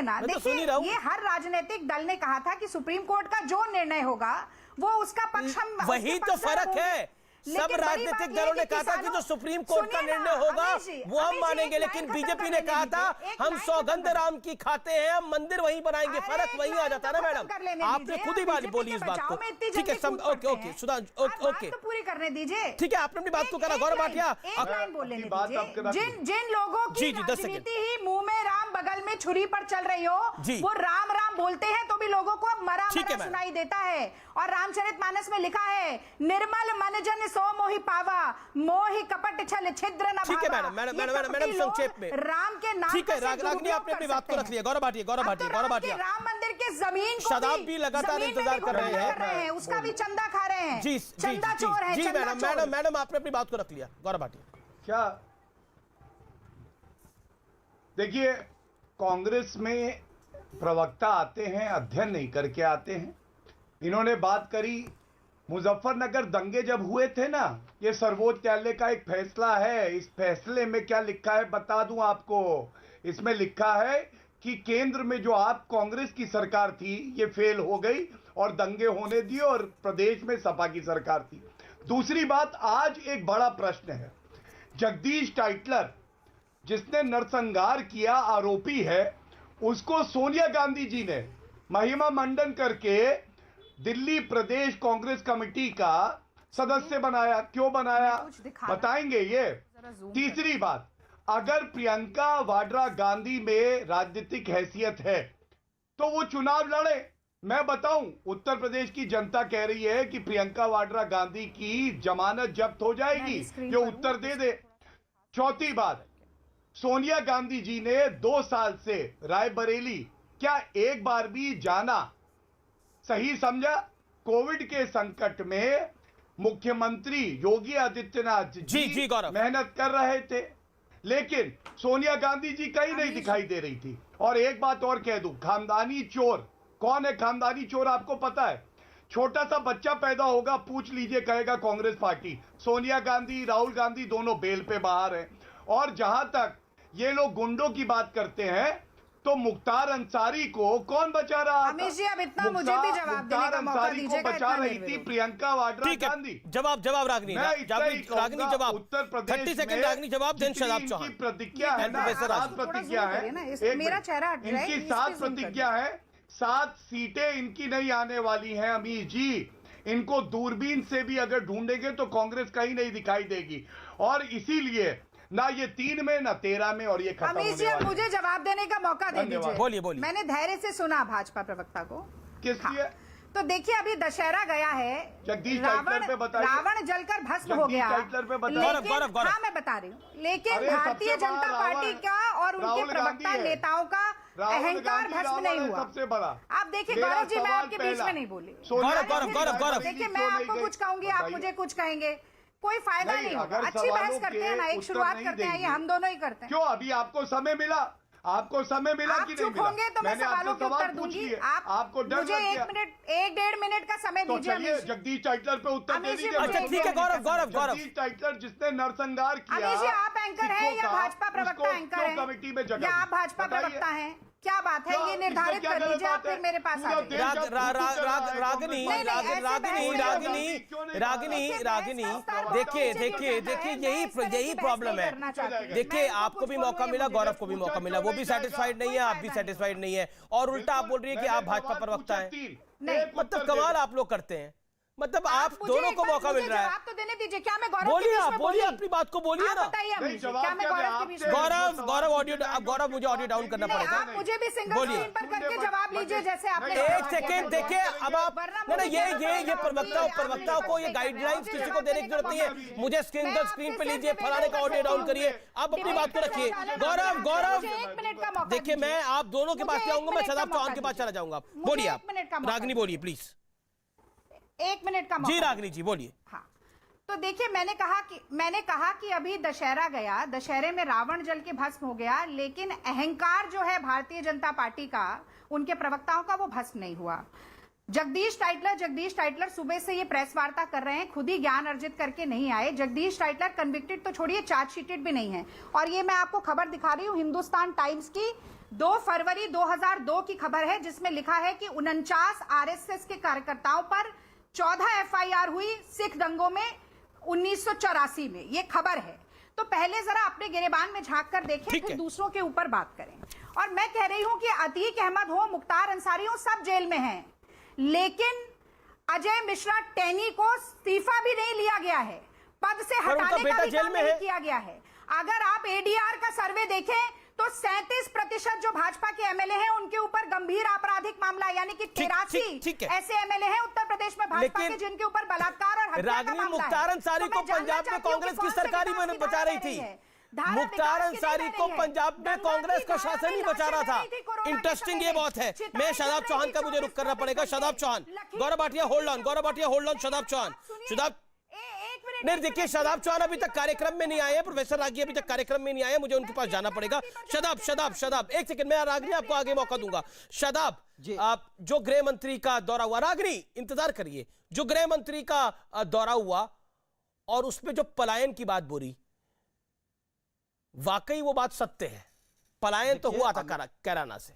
ना, देखिए ये हर राजनीतिक दल ने कहा था कि सुप्रीम कोर्ट का जो निर्णय होगा वो उसका पक्ष हम, वही तो फर्क है। सब राजनीतिक दलों ने कहा था कि जो सुप्रीम कोर्ट का निर्णय होगा वो हम मानेंगे, लेकिन बीजेपी ने कहा था हम सौगंध राम की खाते हैं, हम मंदिर वहीं बनाएंगे। फर्क वहीं आ जाता है ना मैडम, आपने खुद ही बात बोली इस बात को। ठीक है, ओके सुधा, ओके पूरी करने दीजिए। ठीक है, आपने अपनी बात को करा। गौरव भाटिया, जिन लोगों की राजनीति ही मुंह में राम बगल में छुरी पर चल रही हो, वो राम राम बोलते हैं तो भी लोगों को अब मरा सुनाई देता है। और रामचरितमानस में लिखा है, निर्मल मन जन सो मोहि पावा मोहि कपट छल छिद्र न ठीक है भावा। मैडम, ये मैडम कपटी लोग संक्षेप में। राम के नाम ठीक है का सिर्फ रागनी, आपने अपनी बात को रख लिया। गौरव भाटिया, गौरव अब तो भाटिया, गौरव राम के भाटिया, राम मंदिर के जमीन को शदाब भी लगातार जमीन में इंतजार भी कर रहे घोटाला हैं। उसका भी चंदा खा रहे हैं। जी चंदा चोर है, जी चंदा मैडम, चोर। मैडम आपने अपनी बात को रख लिया। गौरव भाटिया, क्या देखिए, कांग्रेस में प्रवक्ता आते हैं, अध्ययन नहीं करके आते हैं। इन्होंने बात करी मुजफ्फरनगर दंगे जब हुए थे ना, ये सर्वोच्च न्यायालय का एक फैसला है। इस फैसले में क्या लिखा है बता दूं आपको। इसमें लिखा है कि केंद्र में जो आप कांग्रेस की सरकार थी ये फेल हो गई और दंगे होने दिए, और प्रदेश में सपा की सरकार थी। दूसरी बात, आज एक बड़ा प्रश्न है, जगदीश टाइटलर जिसने नरसंहार किया आरोपी है, उसको सोनिया गांधी जी ने महिमा मंडन करके दिल्ली प्रदेश कांग्रेस कमेटी का सदस्य बनाया। क्यों बनाया बताएंगे ये। तीसरी बात, अगर प्रियंका वाड्रा गांधी में राजनीतिक हैसियत है तो वो चुनाव लड़े। मैं बताऊं, उत्तर प्रदेश की जनता कह रही है कि प्रियंका वाड्रा गांधी की जमानत जब्त हो जाएगी, ये उत्तर दे दे। चौथी बात, सोनिया गांधी जी ने 2 साल से रायबरेली क्या एक बार भी जाना सही समझा? कोविड के संकट में मुख्यमंत्री योगी आदित्यनाथ जी गौरव मेहनत कर रहे थे, लेकिन सोनिया गांधी जी कहीं नहीं दिखाई दे रही थी। और एक बात और कह दूं, खानदानी चोर कौन है? खानदानी चोर आपको पता है? छोटा सा बच्चा पैदा होगा, पूछ लीजिए, कहेगा कांग्रेस पार्टी। सोनिया गांधी, राहुल गांधी दोनों बेल पे बाहर हैं। और जहां तक ये लोग गुंडों की बात करते हैं, तो मुख्तार अंसारी को कौन बचा रहा था? अमित जी, अब इतना मुझे भी जवाब देने का मौका अंसारी को दीजिएगा, बचा इतना रही थी निर्विरोध। प्रियंका वाड्रा गांधी। जवाब रागनी, रागनी जवाब। उत्तर प्रदेश 30 सेकंड रागनी जवाब, देन शदाब चौहान। इनकी प्रतिज्ञा है ना, प्रोफेसर 7 प्रतिज्ञा है। एक मेरा मिनट। चेहरा हट रहा है, इनकी इस 7 पे zoom कर प्रतिज्ञा है। 7 सीटें इनकी नहीं आने वाली हैं अमीर जी। इनको दूरबीन से भी अगर ढूंढेंगे तो कांग्रेस कहीं नहीं दिखाई देगी। और इसीलिए ना ये 3 में ना 13 में, और ये खत्म अमित जी, होने अब वाला है। मुझे जवाब देने का मौका दे धन्यवाद। दीजिए। बोलिए। मैंने धैर्य से सुना भाजपा प्रवक्ता को। किस लिए? तो देखिए, अभी दशहरा गया है, जगदीश टाइटलर पे बताइए। रावण जलकर भस्म हो गया। जगदीश टाइटलर पे बताइए। लेकिन गौरव। हाँ, मैं बता रही हूँ, लेकिन अरे, भारतीय सबसे बड़ा जनता पार्टी रावण का और उनके राहुल गांधी प्रवक्ता है। नेताओं का राहुल अहंकार गांधी भस्म रावण नहीं है हुआ। सबसे बड़ा। आप देखिए मेरा गौरव जी, मैं सवाल आपके बीच पहला। में नहीं बोली। गौरव। देखिए, मैं आपको कुछ कहूंगी, आप मुझे कुछ कहेंगे, कोई फायदा नहीं होगा। अगर अच्छी बहस सवालों करते हैं ना, के एक उत्तर शुरुआत नहीं करते हैं, ये देंगे। हम दोनों ही करते हैं। क्यों? अभी आपको समय मिला? आपको समय मिला आप कि नहीं चुप मिला? होंगे तो मैं मैंने सवालों आपसे के सवाल उत्तर पूछ दूंगी। लिए। आप आपको डर मुझे लग गया? 1-1.5 मिनट का समय तो दीजिए। चलिए, अमित जी। जगदीश टाइटलर पे उत्तर दे अमित जी, दीजिए। मुझे अच्छा, ठीक है, गौरव। जगदीश टाइटलर जिसने नरसंहार किया। अमित जी, आप एंकर हैं या सिखों का, भाजपा प्रवक्ता उसको एंकर क्यों हैं? कमेटी में जगह या दी? आप भाजपा बताइए। प्रवक्ता हैं? क्या बात है, क्या? ये इसमें निर्धारित क्या कर गलत लीजिए, आप बात है? फिर मेरे पास आ पूरा जाइए। देश अब फूट रहा है, रागनी, कांग्रेस नहीं, देखिए यही प्रॉब्लम है। देखिए, आपको भी मौका मिला, गौरव को भी मौका मिला, वो भी सेटिस्फाइड नहीं है, आप भी सेटिस्फाइड नहीं है, और उल्टा आप बोल रही है कि आप भाजपा प्रवक्ता हैं। मतलब कमाल आप लोग करते हैं। मतलब आप दोनों को मौका मिल रहा है। जवाब तो देने दीजिए। क्या मैं गौरव के बोलिए, बीच आप में बोलिए, बोली? अपनी बात को बोलिए आप ना। बताइए अमित जी, जवाब क्या मैं क्या गौरव के आपसे? बीच में गौरव ऑडियो, अब गौरव मुझे ऑडियो डाउन करना नहीं, पड़ेगा। आप मुझे भी सिंगल बोलिए। स्क्रीन पर करके जवाब लीजिए, जैसे आपने एक सेकेंड देखिए, अब आप ये प्रवक्ताओं को ये गाइडलाइंस किसी को देने की जरूरत नहीं है। मुझे सिंगल स्क्रीन पे लीजिए, फलाने का ऑडियो डाउन करिए, आप अपनी बात को रखिए। गौरव देखिए, मैं आप दोनों के पास जाऊंगा, मैं शदाब चौहान के पास चला जाऊंगा। बोलिए आप, रागनी बोलिए प्लीज। 1 मिनट का जी रागनी जी बोलिए। हाँ, तो देखिए, मैंने कहा कि अभी दशहरा गया, दशहरे में रावण जल के भस्म हो गया, लेकिन अहंकार जो है भारतीय जनता पार्टी का, उनके प्रवक्ताओं का, वो भस्म नहीं हुआ। जगदीश टाइटलर सुबह से ये प्रेस वार्ता कर रहे हैं, खुद ही ज्ञान अर्जित करके नहीं आए। जगदीश टाइटलर कन्विक्टेड तो छोड़िए, चार्जशीटेड भी नहीं है। और ये मैं आपको खबर दिखा रही हूं, हिंदुस्तान टाइम्स की 2 फरवरी 2002 की खबर है, जिसमें लिखा है कि 49 आरएसएस के कार्यकर्ताओं पर 14 एफआईआर हुई सिख दंगों में 1984 में। ये खबर है। तो पहले जरा अपने गिरेबान में झांक कर देखें, फिर दूसरों के ऊपर बात करें। और मैं कह रही हूं कि अतीक अहमद हो, मुख्तार अंसारी हो, सब जेल में हैं, लेकिन अजय मिश्रा टेनी को इस्तीफा भी नहीं लिया गया है, पद से हटाने का भी काम नहीं किया गया है। अगर आप एडीआर का सर्वे देखें तो 37% जो भाजपा के एमएलए हैं उनके ऊपर गंभीर आपराधिक मामला, यानी कि 83 ऐसे एमएलए हैं उत्तर प्रदेश में भाजपा के जिनके ऊपर बलात्कार और हत्या का रागिनी मामला है। मुख्तार अंसारी तो को मैं जानना पंजाब में चाहती हूँ कांग्रेस कि की कौन से सरकार ही विकास की बचा धारा रही ले थी। है। धारा मुख्तार विकास की अंसारी नहीं को है। पंजाब में गंगा कांग्रेस की का धारा शासन में ही बचा रहा लाशें था। बह रही थी कोरोना के इंटरेस्टिंग समय ये में। बहुत है। चिताएं मैं शादाब जल चौहान रही का थी मुझे रुक करना कांग्रेस पड़ेगा। के Shadab Chauhan, Lakhimpur Gaurav Bhatia hold on, Gaurav Bhatia hold on, Shadab Chauhan, Shadab नहीं देखिए, शादाब चौहान अभी तक कार्यक्रम में नहीं आए, प्रोफेसर रागी अभी तक कार्यक्रम में नहीं आए, मुझे उनके पास जाना पड़ेगा। शादाब एक सेकंड, मैं रागिनी आपको आगे मौका दूंगा। शादाब, आप जो गृह मंत्री का दौरा हुआ, रागिनी इंतजार करिए, जो गृह मंत्री का दौरा हुआ और उसमें जो पलायन की बात बोली, वाकई वो बात सत्य है, पलायन तो हुआ था कैराना से।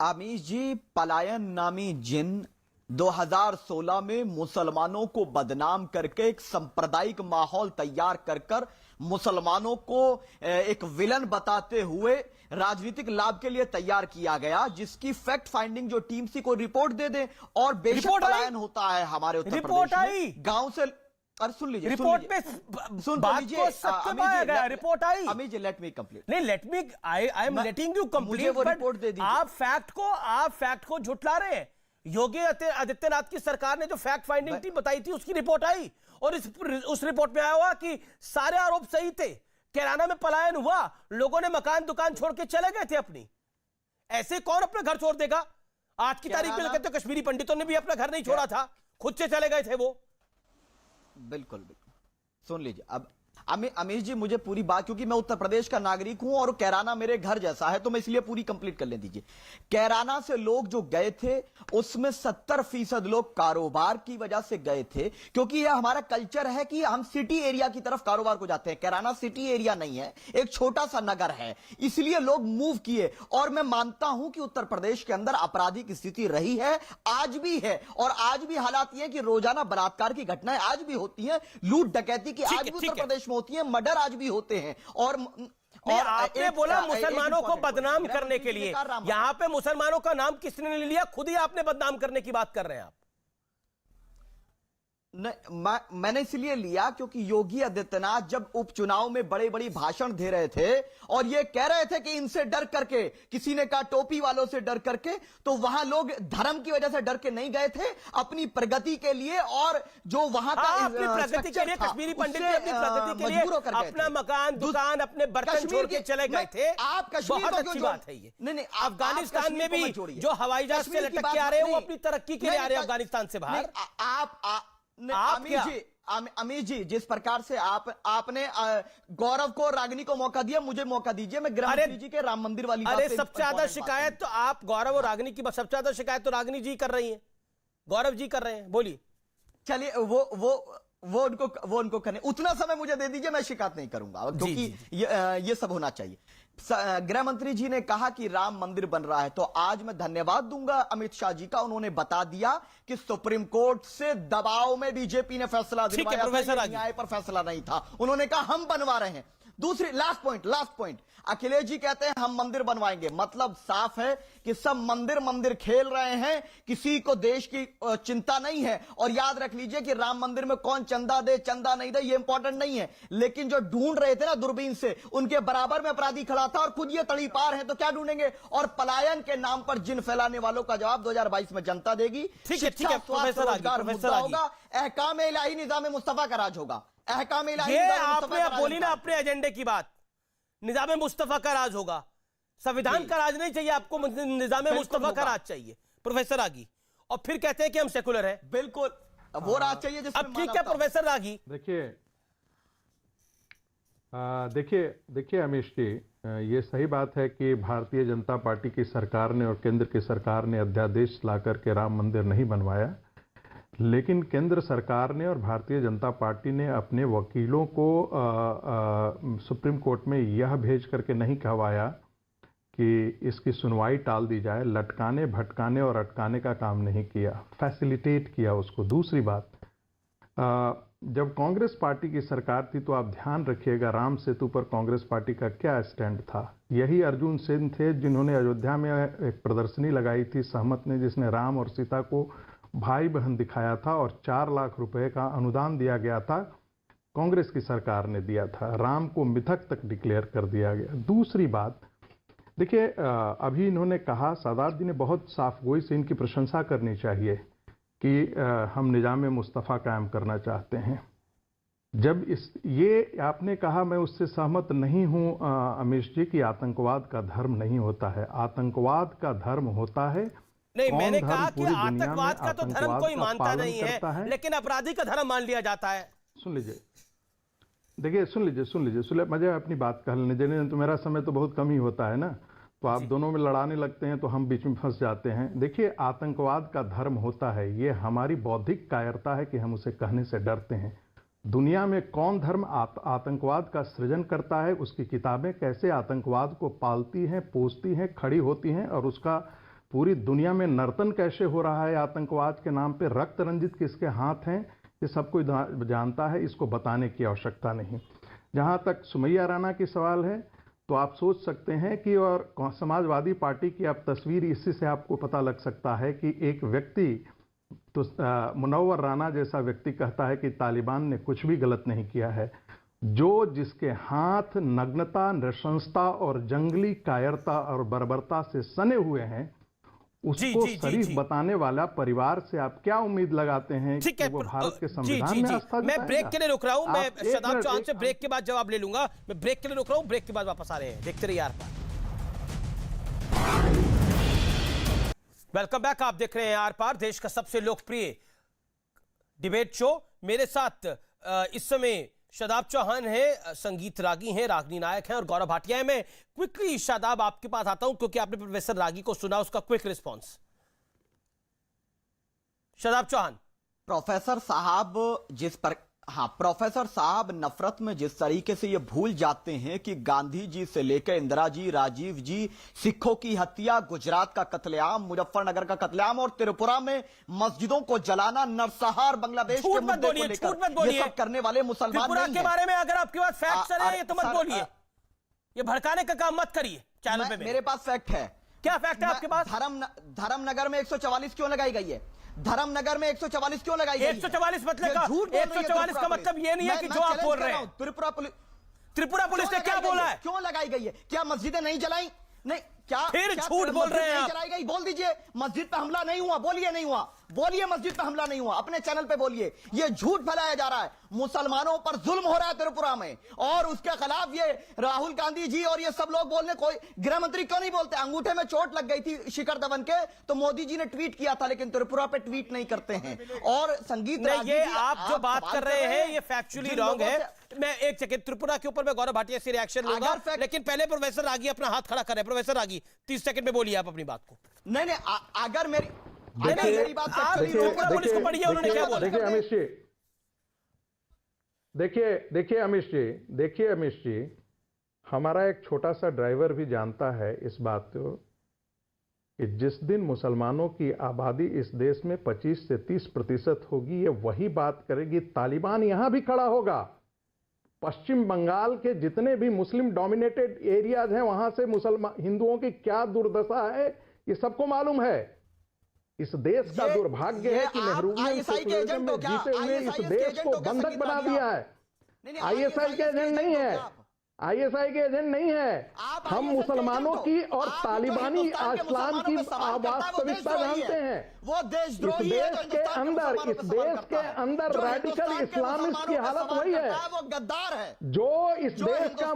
अमीश जी, पलायन नामी जिन 2016 में मुसलमानों को बदनाम करके एक सांप्रदायिक माहौल तैयार कर मुसलमानों को एक विलन बताते हुए राजनीतिक लाभ के लिए तैयार किया गया, जिसकी फैक्ट फाइंडिंग जो टीम सी को रिपोर्ट दे दे और बेशक पलायन होता है हमारे उत्तर प्रदेश में गांव से। अरे सुन लीजिए, रिपोर्ट पे बात को सत्य पाया गया, रिपोर्ट आई। Amish, let me complete. नहीं, let me, I am letting you complete. मुझे वो रिपोर्ट दे दीजिए। आप फैक्ट को झुठला रहे हैं। योगी आदित्यनाथ की सरकार ने जो फैक्ट फाइंडिंग टीम बताई थी, उसकी रिपोर्ट आई और उस रिपोर्ट में आया हुआ कि सारे आरोप सही थे। कैराना में पलायन हुआ, लोगों ने मकान दुकान छोड़ के चले गए थे अपनी। ऐसे कौन अपना घर छोड़ देगा? आज की तारीख में कहते कश्मीरी पंडितों ने भी अपना घर नहीं छोड़ा था, खुद से चले गए थे वो। बिल्कुल सुन लीजिए। अब अमीश जी, मुझे पूरी बात, क्योंकि मैं उत्तर प्रदेश का नागरिक हूं और कैराना मेरे घर जैसा है, तो मैं इसलिए पूरी कंप्लीट कर ले दीजिए। कैराना से लोग जो गए थे उसमें 70% लोग कारोबार की वजह से गए थे, क्योंकि यह हमारा कल्चर है कि हम सिटी एरिया की तरफ कारोबार को जाते हैं। कैराना सिटी एरिया नहीं है, एक छोटा सा नगर है, इसलिए लोग मूव किए। और मैं मानता हूं कि उत्तर प्रदेश के अंदर आपराधिक स्थिति रही है, आज भी है, और आज भी हालात ये है कि रोजाना बलात्कार की घटनाएं आज भी होती हैं, लूट डकैती की आज भी उत्तर प्रदेश में होती है, मर्डर आज भी होते हैं। और आपने बोला मुसलमानों को बदनाम करने के लिए, यहां पे मुसलमानों का नाम किसने ले लिया? खुद ही आपने बदनाम करने की बात कर रहे हैं आप। मैंने इसलिए लिया क्योंकि योगी आदित्यनाथ जब उपचुनाव में बड़े बड़ी भाषण दे रहे थे और ये कह रहे थे कि इनसे डर करके, किसी ने कहा टोपी वालों से डर करके, तो वहां लोग धर्म की वजह से डर के नहीं गए थे, अपनी प्रगति के लिए। और जो वहां का अपनी प्रगति के लिए, कश्मीरी पंडित ने अपनी प्रगति के लिए अपना मकान दुकान अपने बर्तन छोड़ के चले गए थे। आप कश्मीर बहुत अच्छी बात है ये। नहीं, अफगानिस्तान में भी जो हवाई जहाज से लटक के आ रहे हैं वो अपनी तरक्की के लिए आ रहे हैं अफगानिस्तान से बाहर। अमीश जी, जिस प्रकार से आपने गौरव को, रागिनी को मौका दिया, मुझे मौका दीजिए। मैं गृह मंत्री जी के राम मंदिर वाली अरे सबसे ज्यादा शिकायत तो आप गौरव और रागिनी की, सबसे ज्यादा शिकायत तो रागिनी जी कर रही हैं, गौरव जी कर रहे हैं। बोलिए। चलिए, वो उनको करने, उतना समय मुझे दे दीजिए, मैं शिकायत नहीं करूंगा, क्योंकि ये सब होना चाहिए। गृह मंत्री जी ने कहा कि राम मंदिर बन रहा है, तो आज मैं धन्यवाद दूंगा अमित शाह जी का, उन्होंने बता दिया कि सुप्रीम कोर्ट से दबाव में बीजेपी ने फैसला दिलवाया था, न्याय पर फैसला नहीं था। उन्होंने कहा हम बनवा रहे हैं। दूसरी लास्ट पॉइंट, अखिलेश जी कहते हैं हम मंदिर बनवाएंगे, मतलब साफ है कि सब मंदिर खेल रहे हैं, किसी को देश की चिंता नहीं है। और याद रख लीजिए कि राम मंदिर में कौन चंदा दे चंदा नहीं दे ये इंपॉर्टेंट नहीं है, लेकिन जो ढूंढ रहे थे ना दूरबीन से, उनके बराबर में अपराधी खड़ा था और खुद ये तड़ीपार है, तो क्या ढूंढेंगे? और पलायन के नाम पर जिन फैलाने वालों का जवाब 2022 में जनता देगी। ठीक है, रोजगार मुद्दा होगा, अहकाम इलाही निजाम मुस्तफा का राज होगा। ये आपने बोली ना अपने एजेंडे की बात, निजाम मुस्तफा का राज होगा। संविधान का राज नहीं चाहिए आपको, निजाम मुस्तफा का राज चाहिए प्रोफेसर रागी। और फिर कहते हैं कि हम सेकुलर हैं। बिल्कुल, वो राज चाहिए जिसमें अब ठीक है प्रोफेसर रागी। देखिए अमीश जी, ये सही बात है कि भारतीय जनता पार्टी की सरकार ने और केंद्र की सरकार ने अध्यादेश लाकर के राम मंदिर नहीं बनवाया, लेकिन केंद्र सरकार ने और भारतीय जनता पार्टी ने अपने वकीलों को सुप्रीम कोर्ट में यह भेज करके नहीं कहवाया कि इसकी सुनवाई टाल दी जाए। लटकाने, भटकाने और अटकाने का काम नहीं किया, फैसिलिटेट किया उसको। दूसरी बात, जब कांग्रेस पार्टी की सरकार थी तो आप ध्यान रखिएगा राम सेतु पर कांग्रेस पार्टी का क्या स्टैंड था। यही अर्जुन सिंह थे जिन्होंने अयोध्या में एक प्रदर्शनी लगाई थी सहमत ने, जिसने राम और सीता को भाई बहन दिखाया था और 4 लाख रुपए का अनुदान दिया गया था कांग्रेस की सरकार ने दिया था। राम को मिथक तक डिक्लेयर कर दिया गया। दूसरी बात देखिए, अभी इन्होंने कहा, सादात जी ने बहुत साफगोई से इनकी प्रशंसा करनी चाहिए कि हम निजाम मुस्तफ़ा कायम करना चाहते हैं। जब ये आपने कहा, मैं उससे सहमत नहीं हूं अमीश जी कि आतंकवाद का धर्म नहीं होता है। आतंकवाद का धर्म होता है। नहीं, मैंने कहा कि आतंकवाद का तो धर्म कोई मानता नहीं है, लेकिन अपराधी का धर्म मान लिया जाता है। सुन लीजिए, देखिए सुन लीजिए, मुझे अपनी बात कहने दीजिए। तो मेरा समय तो बहुत कम ही होता है ना, तो आप दोनों में लड़ाने लगते हैं तो हम बीच में फंस जाते हैं। देखिए, आतंकवाद का धर्म होता है, ये हमारी बौद्धिक कायरता है कि हम उसे कहने से डरते हैं। दुनिया में कौन धर्म आतंकवाद का सृजन करता है, उसकी किताबें कैसे आतंकवाद को पालती हैं, पोसती हैं, खड़ी होती हैं, और उसका पूरी दुनिया में नर्तन कैसे हो रहा है आतंकवाद के नाम पे, रक्त रंजित किसके हाथ हैं, ये सब कोई जानता है। इसको बताने की आवश्यकता नहीं। जहां तक सुमैया राणा की सवाल है, तो आप सोच सकते हैं कि, और समाजवादी पार्टी की आप तस्वीर, इसी से आपको पता लग सकता है कि एक व्यक्ति, तो मुनव्वर राणा जैसा व्यक्ति कहता है कि तालिबान ने कुछ भी गलत नहीं किया है। जिसके हाथ नग्नता, नृशंसता और जंगली कायरता और बर्बरता से सने हुए हैं, उसको शरीफ बताने वाला परिवार से आप क्या उम्मीद लगाते हैं कि वो भारत के संविधान में आस्था मैं ब्रेक के लिए रुक रहा हूं। मैं शदाब चौहान से ब्रेक के बाद जवाब ले लूंगा। मैं ब्रेक के लिए रुक रहा हूं, ब्रेक के बाद वापस आ रहे हैं। देखते रहिए आर पार। Welcome back. आप देख रहे हैं आर पार, देश का सबसे लोकप्रिय डिबेट शो। मेरे साथ इस समय शादाब चौहान है, संगीत रागी हैं, रागनी नायक हैं, और गौरव भाटिया है। मैं क्विकली शादाब आपके पास आता हूं क्योंकि आपने प्रोफेसर रागी को सुना, उसका quick response. Shadab Chauhan. Professor साहब नफरत में जिस तरीके से ये भूल जाते हैं कि गांधी जी से लेकर इंदिरा जी, राजीव जी, सिखों की हत्या, गुजरात का कत्लेआम, मुजफ्फरनगर का कत्लेआम और त्रिपुरा में मस्जिदों को जलाना, नरसंहार, बांग्लादेश के मुद्दे को लेकर ये सब करने वाले मुसलमान नहीं के बारे में अगर आपके पास फैक्ट है तो मत बोलिए, ये भड़काने का काम मत करिए चैनल पे। मेरे पास फैक्ट है। क्या फैक्ट है आपके पास? धर्मनगर में 144 क्यों लगाई गई है? धर्मनगर में 144 क्यों लगाई गई? 144 मतलब का 144 का मतलब ये नहीं है कि जो आप बोल रहे हैं। त्रिपुरा पुलिस ने क्या बोला है? क्यों लगाई गई है? क्या मस्जिदें नहीं जलाई? नहीं, क्या फिर झूठ बोल रहे हैं आप? जलाई गई? बोल दीजिए मस्जिद पे हमला नहीं हुआ, बोलिए नहीं हुआ, बोलिए मस्जिद पे हमला नहीं हुआ, अपने चैनल पे बोलिए। ये झूठ फैलाया जा रहा है, मुसलमानों पर जुल्म हो रहा है त्रिपुरा में, और उसके खिलाफ ये राहुल गांधी जी और ये सब लोग बोलने, कोई गृह मंत्री क्यों नहीं बोलते? अंगूठे में चोट लग गई थी शिखर धवन के, तो मोदी जी ने ट्वीट किया था, लेकिन त्रिपुरा पे ट्वीट नहीं करते हैं। और संगीत ये आप जो बात कर रहे हैं ये फैक्चुअली रॉन्ग है। मैं एक सेकंड, त्रिपुरा के ऊपर मैं गौरव भाटिया से रिएक्शन लूंगा, लेकिन पहले प्रोफेसर रागी अपना हाथ खड़ा कर रहे हैं। प्रोफेसर रागी 30 सेकंड में बोलिए आप अपनी बात को। नहीं, अगर मेरी बात पुलिस को पढ़िए, उन्होंने क्या बोला। देखिए अमीश जी, देखिए अमीश जी, हमारा एक छोटा सा ड्राइवर भी जानता है इस बात को कि जिस दिन मुसलमानों की आबादी इस देश में 25 से 30% होगी, ये वही बात करेगी। तालिबान यहां भी खड़ा होगा। पश्चिम बंगाल के जितने भी मुस्लिम डोमिनेटेड एरियाज हैं, वहां से मुसलमान हिंदुओं की क्या दुर्दशा है ये सबको मालूम है। इस देश का दुर्भाग्य है कि नेहरूवियन सोशलिज्म में जीते हुए इस देश को बंधक बना दिया है। आईएसआई के एजेंट नहीं है, आईएसआई के एजेंट नहीं है। हम मुसलमानों की और तालिबानी इस्लाम की वास्तविकता जानते हैं। वो इस देश के अंदर रेडिकल इस्लामिस्ट की हालत वही है। वो गद्दार है। जो इस देश का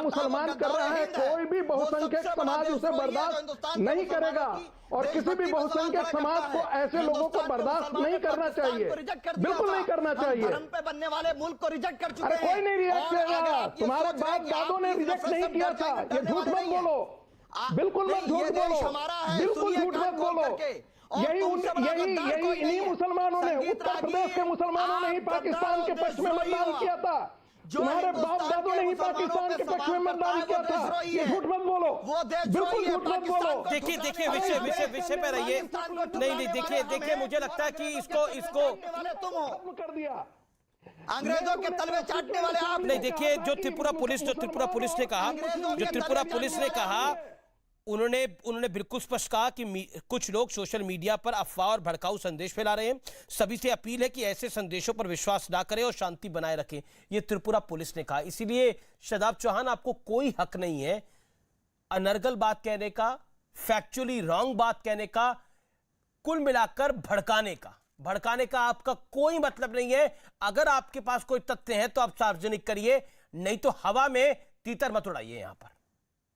मुसलमान कर रहा है, कोई भी बहुसंख्यक समाज उसे बर्दाश्त नहीं करेगा, और किसी भी बहुसंख्यक समाज को ऐसे लोगों को बर्दाश्त नहीं करना चाहिए, बिल्कुल नहीं करना चाहिए। धर्म पे बनने वाले मुल्क को रिजेक्ट कर चुके हैं। कोई नहीं रिजेक्ट करेगा, तुम्हारे बाप दादों ने रिजेक्ट नहीं किया था। ये झूठ मत बोलो, बिल्कुल मत झूठ बोलो, बिल्कुल झूठ मत बोलो। यही इन्हीं मुसलमानों ने, उत्तर प्रदेश के मुसलमानों ने ही पाकिस्तान के पक्ष में मतदान किया था। तुम्हारे बाप दादों ने ही पाकिस्तान के पक्ष में मतदान किया था। ये झूठ मत बोलो, बिल्कुल झूठ मत बोलो। देखिए विषय पे रहिए। नहीं, देखिए मुझे लगता है कि इसको तुम कर दिया, अंग्रेजों के तलवे चाटने वाले आप। नहीं, देखिए जो त्रिपुरा पुलिस ने कहा उन्होंने बिल्कुल स्पष्ट कहा कि कुछ लोग सोशल मीडिया पर अफवाह और भड़काऊ संदेश फैला रहे हैं। सभी से अपील है कि ऐसे संदेशों पर विश्वास ना करें और शांति बनाए रखें, ये त्रिपुरा पुलिस ने कहा। इसीलिए शादाब चौहान, आपको कोई हक नहीं है अनर्गल बात कहने का, फैक्चुअली रॉन्ग बात कहने का, कुल मिलाकर भड़काने का आपका कोई मतलब नहीं है। अगर आपके पास कोई तथ्य है तो आप सार्वजनिक करिए, नहीं तो हवा में तीतर मत उड़ाइए। यहां पर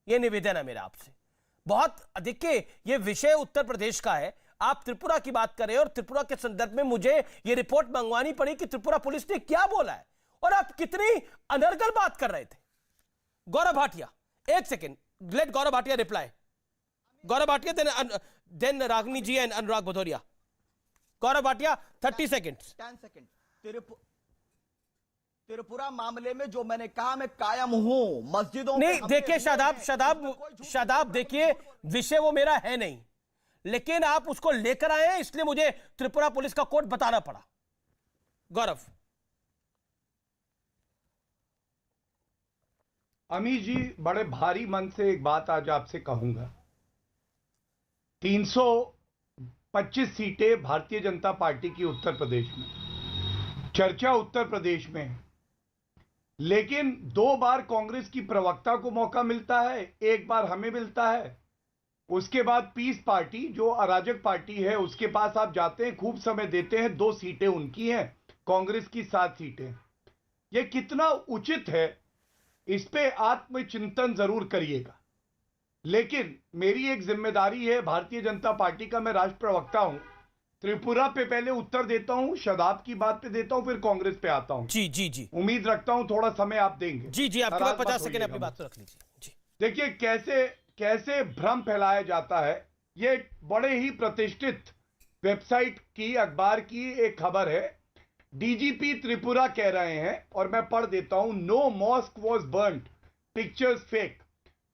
यह निवेदन है मेरा आपसे। बहुत देखिए, यह विषय उत्तर प्रदेश का है, आप त्रिपुरा की बात करें और त्रिपुरा के संदर्भ में मुझे यह रिपोर्ट मंगवानी पड़ी कि त्रिपुरा पुलिस ने क्या बोला है और आप कितनी अनर्गल बात कर रहे थे। गौरव भाटिया, एक second, let Gaurav Bhatia reply. Gaurav Bhatia, then Ragini ji and Anurag Bhadauria. Gaurav Bhatia, 30 seconds. 10 second. Tripura मामले में जो मैंने कहा, मैं कायम हूं। मस्जिदों नहीं, देखिए शादाब, देखिए विषय वो मेरा है नहीं, लेकिन आप उसको लेकर आए हैं, इसलिए मुझे त्रिपुरा पुलिस का कोड बताना पड़ा। गौरव। अमीश जी, बड़े भारी मन से एक बात आज आपसे कहूंगा। 325 सीटें भारतीय जनता पार्टी की उत्तर प्रदेश में, चर्चा उत्तर प्रदेश में है, लेकिन 2 बार कांग्रेस की प्रवक्ता को मौका मिलता है, 1 बार हमें मिलता है। उसके बाद पीस पार्टी जो अराजक पार्टी है उसके पास आप जाते हैं, खूब समय देते हैं, 2 सीटें उनकी हैं, कांग्रेस की 7 सीटें। यह कितना उचित है, इस पे आत्मचिंतन जरूर करिएगा। लेकिन मेरी एक जिम्मेदारी है भारतीय जनता पार्टी का, मैं राष्ट्र प्रवक्ता हूं। त्रिपुरा पे पहले उत्तर देता हूं, शादाब की बात पे देता हूं, फिर कांग्रेस पे आता हूं। जी जी जी, उम्मीद रखता हूं थोड़ा समय आप देंगे। जी जी, आपके पास 50 सेकंड अपनी बात रख लीजिए। जी, देखिए कैसे भ्रम फैलाया जाता है। ये बड़े ही प्रतिष्ठित वेबसाइट की, अखबार की एक खबर है। डीजीपी त्रिपुरा कह रहे हैं, और मैं पढ़ देता हूं, no mosque was burned, pictures fake.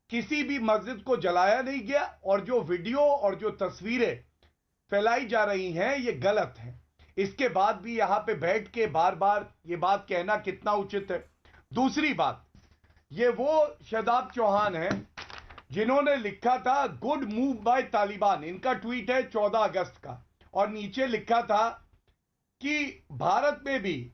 किसी भी मस्जिद को जलाया नहीं गया, और जो वीडियो और जो तस्वीरें फैलाई जा रही हैं ये गलत है। इसके बाद भी यहां पे बैठ के बार बार ये बात कहना कितना उचित है। दूसरी बात, ये वो शादाब चौहान है जिन्होंने लिखा था गुड मूव बाय तालिबान। इनका ट्वीट है 14 अगस्त का, और नीचे लिखा था कि भारत में भी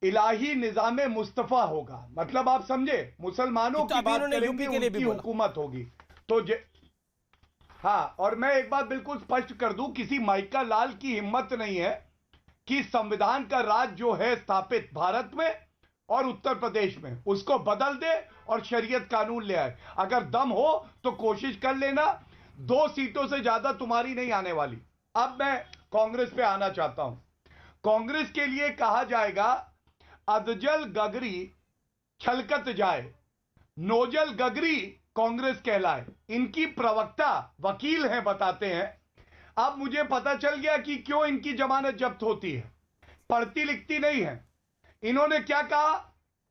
इलाही निजामे मुस्तफा होगा। मतलब आप समझे, मुसलमानों की बात करेंगे, उनकी हुकूमत होगी। तो हाँ, और मैं एक बात बिल्कुल स्पष्ट कर दूं, किसी माइका लाल की हिम्मत नहीं है कि संविधान का राज जो है स्थापित भारत में और उत्तर प्रदेश में, उसको बदल दे और शरीयत कानून ले आए। अगर दम हो तो कोशिश कर लेना, 2 सीटों से ज्यादा तुम्हारी नहीं आने वाली। अब मैं कांग्रेस पे आना चाहता हूं। कांग्रेस के लिए कहा जाएगा अदजल गगरी छलकत जाए, नोजल गगरी कांग्रेस कहलाए। इनकी प्रवक्ता वकील हैं, बताते हैं। अब मुझे पता चल गया कि क्यों इनकी जमानत जब्त होती है, पढ़ती लिखती नहीं है। इन्होंने क्या कहा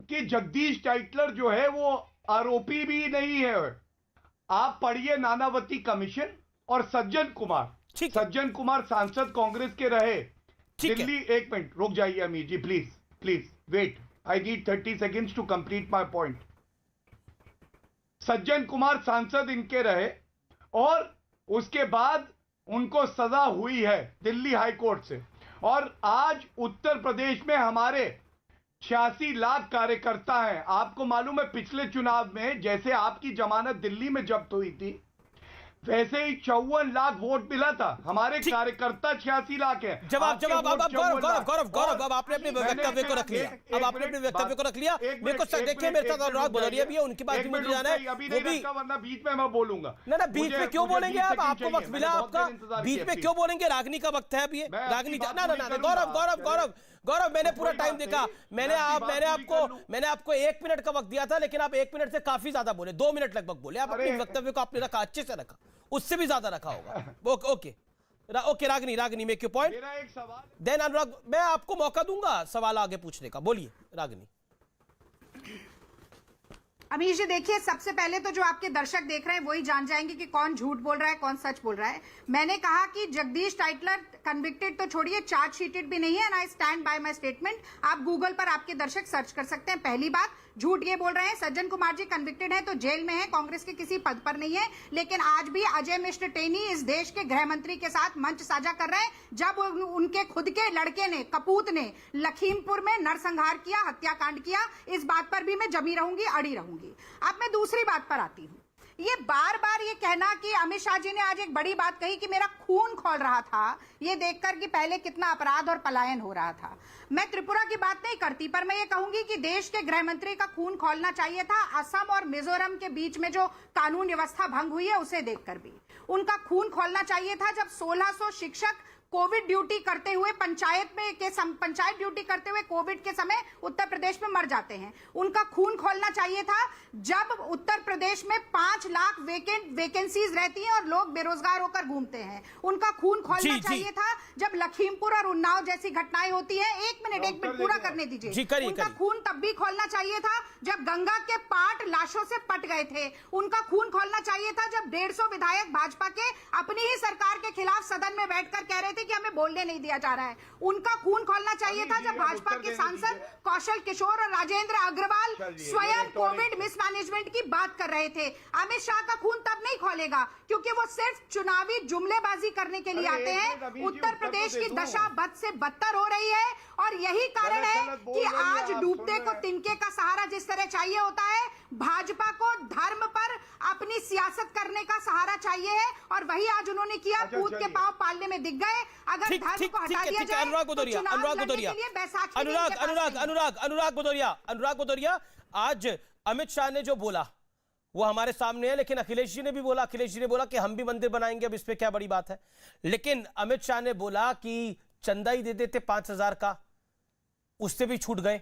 कि जगदीश टाइटलर जो है वो आरोपी भी नहीं है। आप पढ़िए नानावती कमीशन। और सज्जन कुमार सांसद कांग्रेस के रहे दिल्ली। एक मिनट रुक जाइए Amir ji, please wait, I need 30 seconds to complete my point. Sajjan Kumar सांसद इनके रहे, और उसके बाद उनको सजा हुई है दिल्ली हाई कोर्ट से। और आज उत्तर प्रदेश में हमारे 86 लाख कार्यकर्ता हैं। आपको मालूम है पिछले चुनाव में जैसे आपकी जमानत दिल्ली में जब्त हुई थी, वैसे ही 54 लाख वोट मिला था। हमारे कार्यकर्ता 86 लाख है। जवाब गौरव, अब आपने अपने वक्तव्य को रख लिया। अब आपने अपने वक्तव्य को रख लिया। मेरे को देखिए, मेरे साथ अनुराग भदौरिया भी है, उनकी बात भी मुझे जाना है। वो भी, वरना बीच में मैं बोलूंगा। ना बीच में क्यों बोलेंगे आप? आपको वक्त मिला आपका, बीच में क्यों बोलेंगे? रागनी का वक्त है अभी, रागनी। ना गौरव, मैंने पूरा टाइम देखा। मैंने आपको 1 मिनट का वक्त दिया था, लेकिन आप 1 मिनट से काफी ज्यादा बोले, 2 मिनट लगभग बोले। आप अपने वक्तव्य को आपने रखा, अच्छे से रखा, उससे भी ज्यादा रखा होगा। Okay Ragini, make your point. मेरा एक सवाल, देन अनुराग, मैं आपको मौका दूंगा सवाल आगे पूछने का। बोलिए रागनी। अमीश जी, देखिए, सबसे पहले तो जो आपके दर्शक देख रहे हैं वही जान जाएंगे कि कौन झूठ बोल रहा है, कौन सच बोल रहा है। मैंने कहा कि जगदीश टाइटलर कन्विक्टेड तो छोड़िए, चार्जशीटेड भी नहीं है, and I stand by my statement. आप गूगल पर आपके दर्शक सर्च कर सकते हैं, पहली बात। झूठ ये बोल रहे हैं। सज्जन कुमार जी कन्विक्टेड है तो जेल में है, कांग्रेस के किसी पद पर नहीं है। लेकिन आज भी अजय मिश्र टेनी इस देश के गृह मंत्री के साथ मंच साझा कर रहे हैं। जब उनके खुद के लड़के ने, कपूत ने लखीमपुर में नरसंहार किया, हत्याकांड किया, इस बात पर भी मैं जमी रहूंगी, अड़ी रहूंगी। अब मैं दूसरी बात पर आती हूं। ये बार बार ये कहना कि अमित शाह जी ने आज एक बड़ी बात कही कि मेरा खून खौल रहा था, ये देखकर कि पहले कितना अपराध और पलायन हो रहा था। मैं त्रिपुरा की बात नहीं करती, पर मैं ये कहूंगी कि देश के गृह मंत्री का खून खौलना चाहिए था। असम और मिजोरम के बीच में जो कानून व्यवस्था भंग हुई है उसे देखकर भी उनका खून खौलना चाहिए था। जब 1600 शिक्षक कोविड ड्यूटी करते हुए पंचायत ड्यूटी करते हुए कोविड के समय उत्तर प्रदेश में मर जाते हैं, उनका खून खोलना चाहिए था। जब उत्तर प्रदेश में 5 लाख वैकेंसीज रहती हैं और लोग बेरोजगार होकर घूमते हैं, उनका खून खोलना चाहिए था। जब लखीमपुर और उन्नाव जैसी घटनाएं होती हैं, एक मिनट पूरा करने दीजिए, उनका खून तब भी खोलना चाहिए था जब गंगा के पाट लाशों से पट गए थे। उनका खून खोलना चाहिए था जब 150 विधायक भाजपा के अपनी ही सरकार के खिलाफ सदन में बैठकर कह रहे थे कि हमें बोलने नहीं दिया जा रहा है। उनका खून खोलना चाहिए था जब भाजपा के सांसद कौशल किशोर और राजेंद्र अग्रवाल स्वयं कोविड मिसमैनेजमेंट की बात कर रहे थे। अमित शाह का खून तब नहीं खोलेगा क्योंकि वो सिर्फ चुनावी जुमलेबाजी करने के लिए आते हैं। उत्तर प्रदेश की दशा बद से बदतर हो रही है और यही कारण है कि आज डूबते को तिनके का सहारा जिस तरह चाहिए होता है, भाजपा को धर्म पर अपनी सियासत करने का सहारा चाहिए है और वही आज उन्होंने किया। पूत के पांव पालने में दिख गए। अगर धर्म को हटा दिया जाए तो चुनाव लड़ने के लिए बैसाखी अनुराग भदौरिया, आज अमित शाह ने जो बोला वो हमारे सामने है, लेकिन अखिलेश जी ने भी बोला। अखिलेश जी ने बोला कि हम भी मंदिर बनाएंगे, अब इस पे क्या बड़ी बात है। लेकिन अमित शाह ने बोला कि चंदा ही दे देते 5000 का, उससे भी छूट गए।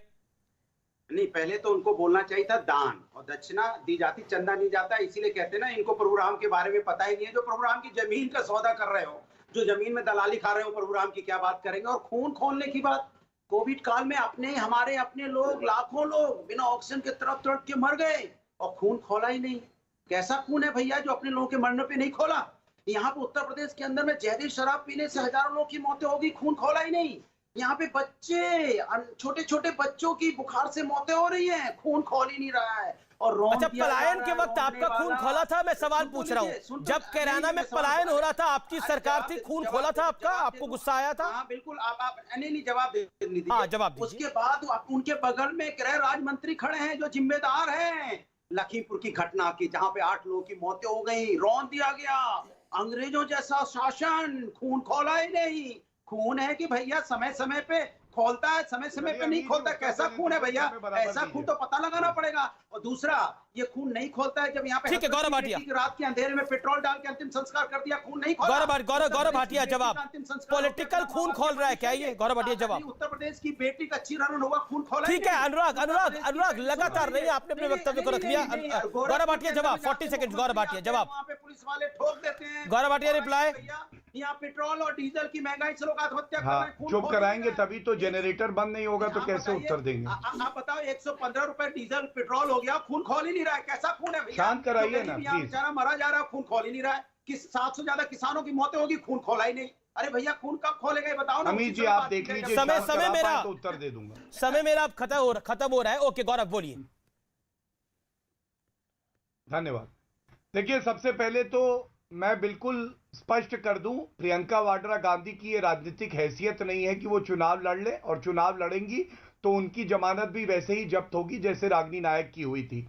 नहीं, पहले तो उनको बोलना चाहिए था दान और दक्षिणा दी जाती, चंदा नहीं जाता। इसीलिए कहते ना इनको प्रोग्राम के बारे में पता ही नहीं है। जो प्रोग्राम की जमीन का सौदा कर रहे हो, जो जमीन में दलाली खा रहे हो, प्रोग्राम की क्या बात करेंगे। और खून खोलने की बात, कोविड काल में हमारे अपने लोग, लाखों लोग बिना ऑक्सीजन के तड़प के मर गए और खून खोला ही नहीं। कैसा खून है भैया जो अपने लोगों के मरने पे नहीं खोला। यहाँ पे उत्तर प्रदेश के अंदर में जहरीली शराब पीने से हजारों लोग की मौतें होगी, खून खोला ही नहीं। यहाँ पे बच्चे, छोटे छोटे बच्चों की बुखार से मौतें हो रही हैं, खून खोल ही नहीं रहा है। और अच्छा, पलायन के वक्त आपका खून खोला था? मैं सवाल पूछ रहा हूँ, जब कैराना में पलायन हो रहा था, आपकी सरकार थी, खून खोला था आपका? आपको गुस्सा आया था? हाँ बिल्कुल। आप नहीं जवाब दीजिए। हाँ, जवाब दीजिए। उसके बाद उनके बगल में गृह राज्य मंत्री खड़े हैं जो जिम्मेदार हैं लखीमपुर की घटना की, जहाँ पे 8 लोगों की मौतें हो गई, रौंद दिया गया। अंग्रेजों जैसा शासन, खून खोला ही नहीं। खून है कि भैया समय समय पे खोलता है, समय समय पे नहीं खोलता। कैसा खून है भैया? ऐसा खून तो पता लगाना पड़ेगा। और दूसरा, ये खून नहीं खोलता है जब यहाँ पे गौरव भाटिया रात के अंधेरे में पेट्रोल डाल के अंतिम संस्कार कर दिया, खून नहीं खोला। गौरव भाटिया, जवाब। पॉलिटिकल खून खोल रहा है क्या ये? गौरव भाटिया, जवाब। उत्तर प्रदेश की बेटी का चिरहरण हुआ, खून खोला। ठीक है अनुराग लगातार नहीं, आपने अपने वक्तव्य को रख लिया। गौरव भाटिया, जवाब। 40 सेकंड। गौरव भाटिया, जवाब। वहाँ पे पुलिस वाले ठोक देते हैं। गौरव भाटिया, रिप्लाई। यहाँ पेट्रोल और डीजल की महंगाई से लोग आत्महत्या कर रहे हैं। चुप कराएंगे तभी तो जनरेटर बंद नहीं होगा, तो कैसे उत्तर देंगे? आप बताओ, 115 रुपए डीजल पेट्रोल हो गया, खून खोल ही नहीं रहा है। कैसा खून है भैया? शांत कराइए ना प्लीज। बेचारा मरा जा रहा है, खून खोल ही नहीं रहा है। 700 से ज्यादा किसानों की मौतें होगी, खून खोला ही नहीं। अरे भैया, खून कब खोलेगा ये बताओ ना। अमित जी, आप देख लीजिए, समय मेरा तो उत्तर दे दूंगा। समय मेरा अब खत्म हो रहा है। ओके गौरव, बोलिए। धन्यवाद। देखिए, सबसे पहले तो मैं बिल्कुल स्पष्ट कर दूं, प्रियंका वाड्रा गांधी की ये राजनीतिक हैसियत नहीं है कि वो चुनाव लड़ ले, और चुनाव लड़ेंगी तो उनकी जमानत भी वैसे ही जब्त होगी जैसे रागिनी नायक की हुई थी।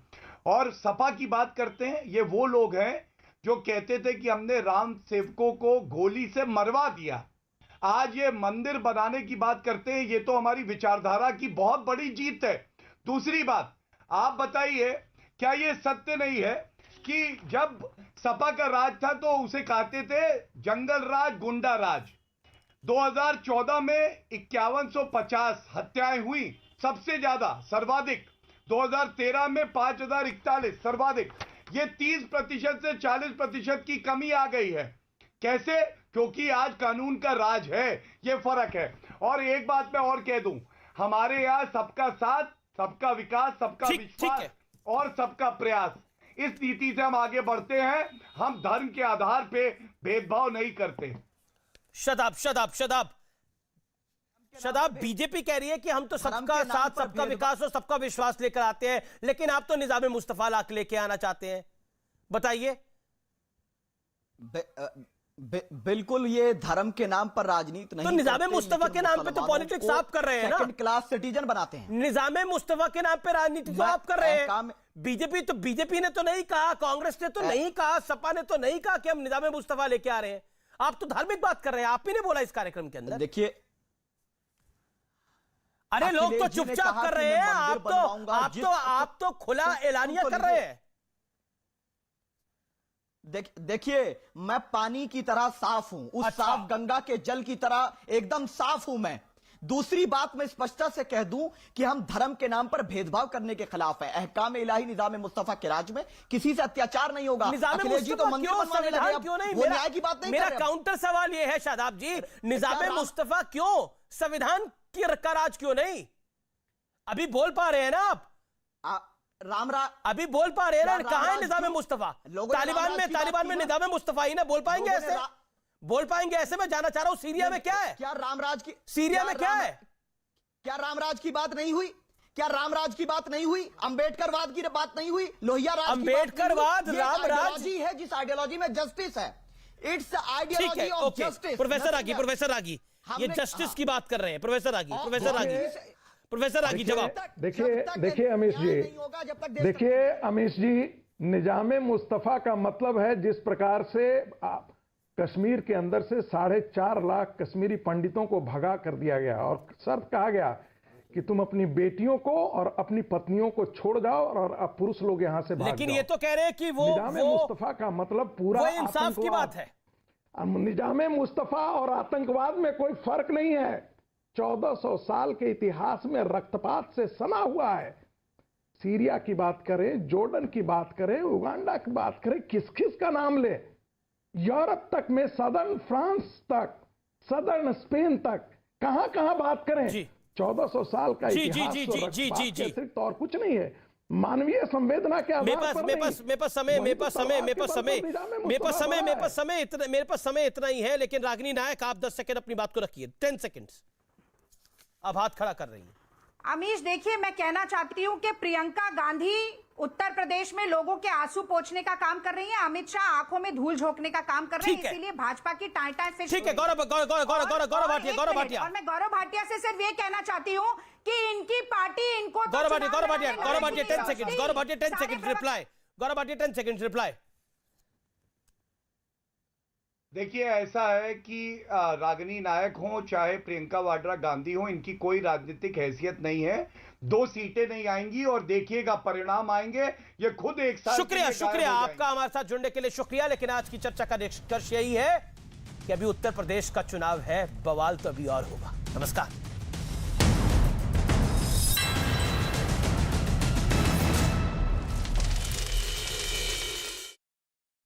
और सपा की बात करते हैं, ये वो लोग हैं जो कहते थे कि हमने राम सेवकों को गोली से मरवा दिया। आज ये मंदिर बनाने की बात करते हैं, ये तो हमारी विचारधारा की बहुत बड़ी जीत है। दूसरी बात, आप बताइए, क्या ये सत्य नहीं है कि जब सपा का राज था तो उसे कहते थे जंगल राज, गुंडा राज। 2014 में 5150 हत्याएं हुई, सबसे ज्यादा, सर्वाधिक। 2013 में 5041 सर्वाधिक। ये 30% से 40% की कमी आ गई है। कैसे? क्योंकि आज कानून का राज है, ये फर्क है। और एक बात मैं और कह दूं, हमारे यहाँ सबका साथ, सबका विकास, सबका विश्वास और सबका प्रयास, इस नीति से हम आगे बढ़ते हैं। हम धर्म के आधार पे भेदभाव नहीं करते। Shut up. शादाब, बीजेपी कह रही है कि हम तो सबका साथ, सबका विकास और सबका विश्वास लेकर आते हैं, लेकिन आप तो निजाम मुस्तफा ला लेके आना चाहते हैं, बताइए। बिल्कुल, ये धर्म के नाम पर राजनीति नहीं, तो निजाम मुस्तफा के नाम पे तो पॉलिटिक्स आप कर रहे हैं ना, सेकंड क्लास सिटीजन बनाते हैं। निजाम मुस्तफा के नाम पे राजनीति तो आप कर रहे हैं। बीजेपी ने तो नहीं कहा, कांग्रेस ने तो नहीं कहा, सपा ने तो नहीं कहा कि हम निजाम मुस्तफा लेके आ रहे हैं। आप तो धार्मिक बात कर रहे हैं, आप ही ने बोला इस कार्यक्रम के अंदर। देखिए, अरे लोग तो चुपचाप कर रहे हैं, आप तो खुला एलानिया कर रहे हैं। देखिए, मैं पानी की तरह साफ हूं, उस साफ गंगा के जल की तरह एकदम साफ हूं मैं। दूसरी बात मैं स्पष्टता से कह दूं कि हम धर्म के नाम पर भेदभाव करने के खिलाफ है। अहकाम इलाही निजाम मुस्तफा के राज में किसी से अत्याचार नहीं होगा। अखिलेश जी तो मंदिर बनवाने लगे, क्यों नहीं? वो न्याय की बात नहीं। मेरा काउंटर सवाल यह है शादाब जी, निजाम मुस्तफा क्यों, संविधान का राज क्यों नहीं? अभी बोल पा रहे हैं ना आप? अभी बोल पा रहे हैं ना? कहां है निजाम मुस्तफा? तालिबान में निजाम मुस्तफा ही ना, बोल पाएंगे ऐसे? बोल पाएंगे ऐसे? मैं जानना चाह रहा हूं सीरिया में क्या है? क्या रामराज की, सीरिया में क्या है? क्या रामराज की बात नहीं हुई? क्या रामराज की बात नहीं हुई? अंबेडकरवाद की बात नहीं हुई? लोहिया राज, अंबेडकरवाद, रामराज है जिस आइडियोलॉजी में जस्टिस है। It's ideology of justice. Professor Ragi, ये जस्टिस की बात कर रहे हैं। प्रोफेसर रागी जवाब। देखिए अमीश जी, निजाम मुस्तफा का मतलब है जिस प्रकार से कश्मीर के अंदर से 4.5 लाख कश्मीरी पंडितों को भगा कर दिया गया और शर्त कहा गया कि तुम अपनी बेटियों को और अपनी पत्नियों को छोड़ जाओ और अब पुरुष लोग यहां से भाग लेकिन जाओ। ये तो कह रहे हैं कि निजाम मुस्तफा का मतलब पूरा इंसाफ की बात है। निजाम मुस्तफा और आतंकवाद में कोई फर्क नहीं है। 1400 साल के इतिहास में रक्तपात से सना हुआ है। सीरिया की बात करें, जॉर्डन की बात करें, उगांडा की बात करें, किस का नाम ले, यूरोप तक में, सदर्न फ्रांस तक, सदर्न स्पेन तक, कहां बात करें। 1400 साल का इतिहास तो और कुछ नहीं है। मानवीय संवेदना के आधार पर मेरे पास समय इतना ही है। लेकिन रागिनी नायक, आप 10 सेकंड अपनी बात को रखिए, 10 सेकंड। अब हाथ खड़ा कर रही है। अमीश, देखिए, मैं कहना चाहती हूं कि प्रियंका गांधी उत्तर प्रदेश में लोगों के आंसू पोंछने का काम कर रही है, अमित शाह आंखों में धूल झोंकने का काम कर रहे हैं, इसीलिए भाजपा की टाइटा फिश। ठीक है, गौरव भाटिया। और मैं गौरव भाटिया से सिर्फ ये कहना चाहती हूँ कि इनकी पार्टी इनको Gaurav Bhatia 10 second, Gaurav Bhatia 10 second reply. देखिए, ऐसा है कि रागिनी नायक हो चाहे प्रियंका वाड्रा गांधी हो, इनकी कोई राजनीतिक हैसियत नहीं है। 2 सीटें नहीं आएंगी और देखिएगा परिणाम आएंगे, ये खुद एक साथ। शुक्रिया आपका हमारे साथ जुड़ने के लिए शुक्रिया। लेकिन आज की चर्चा का निष्कर्ष यही है कि अभी उत्तर प्रदेश का चुनाव है, बवाल तो अभी और होगा। नमस्कार।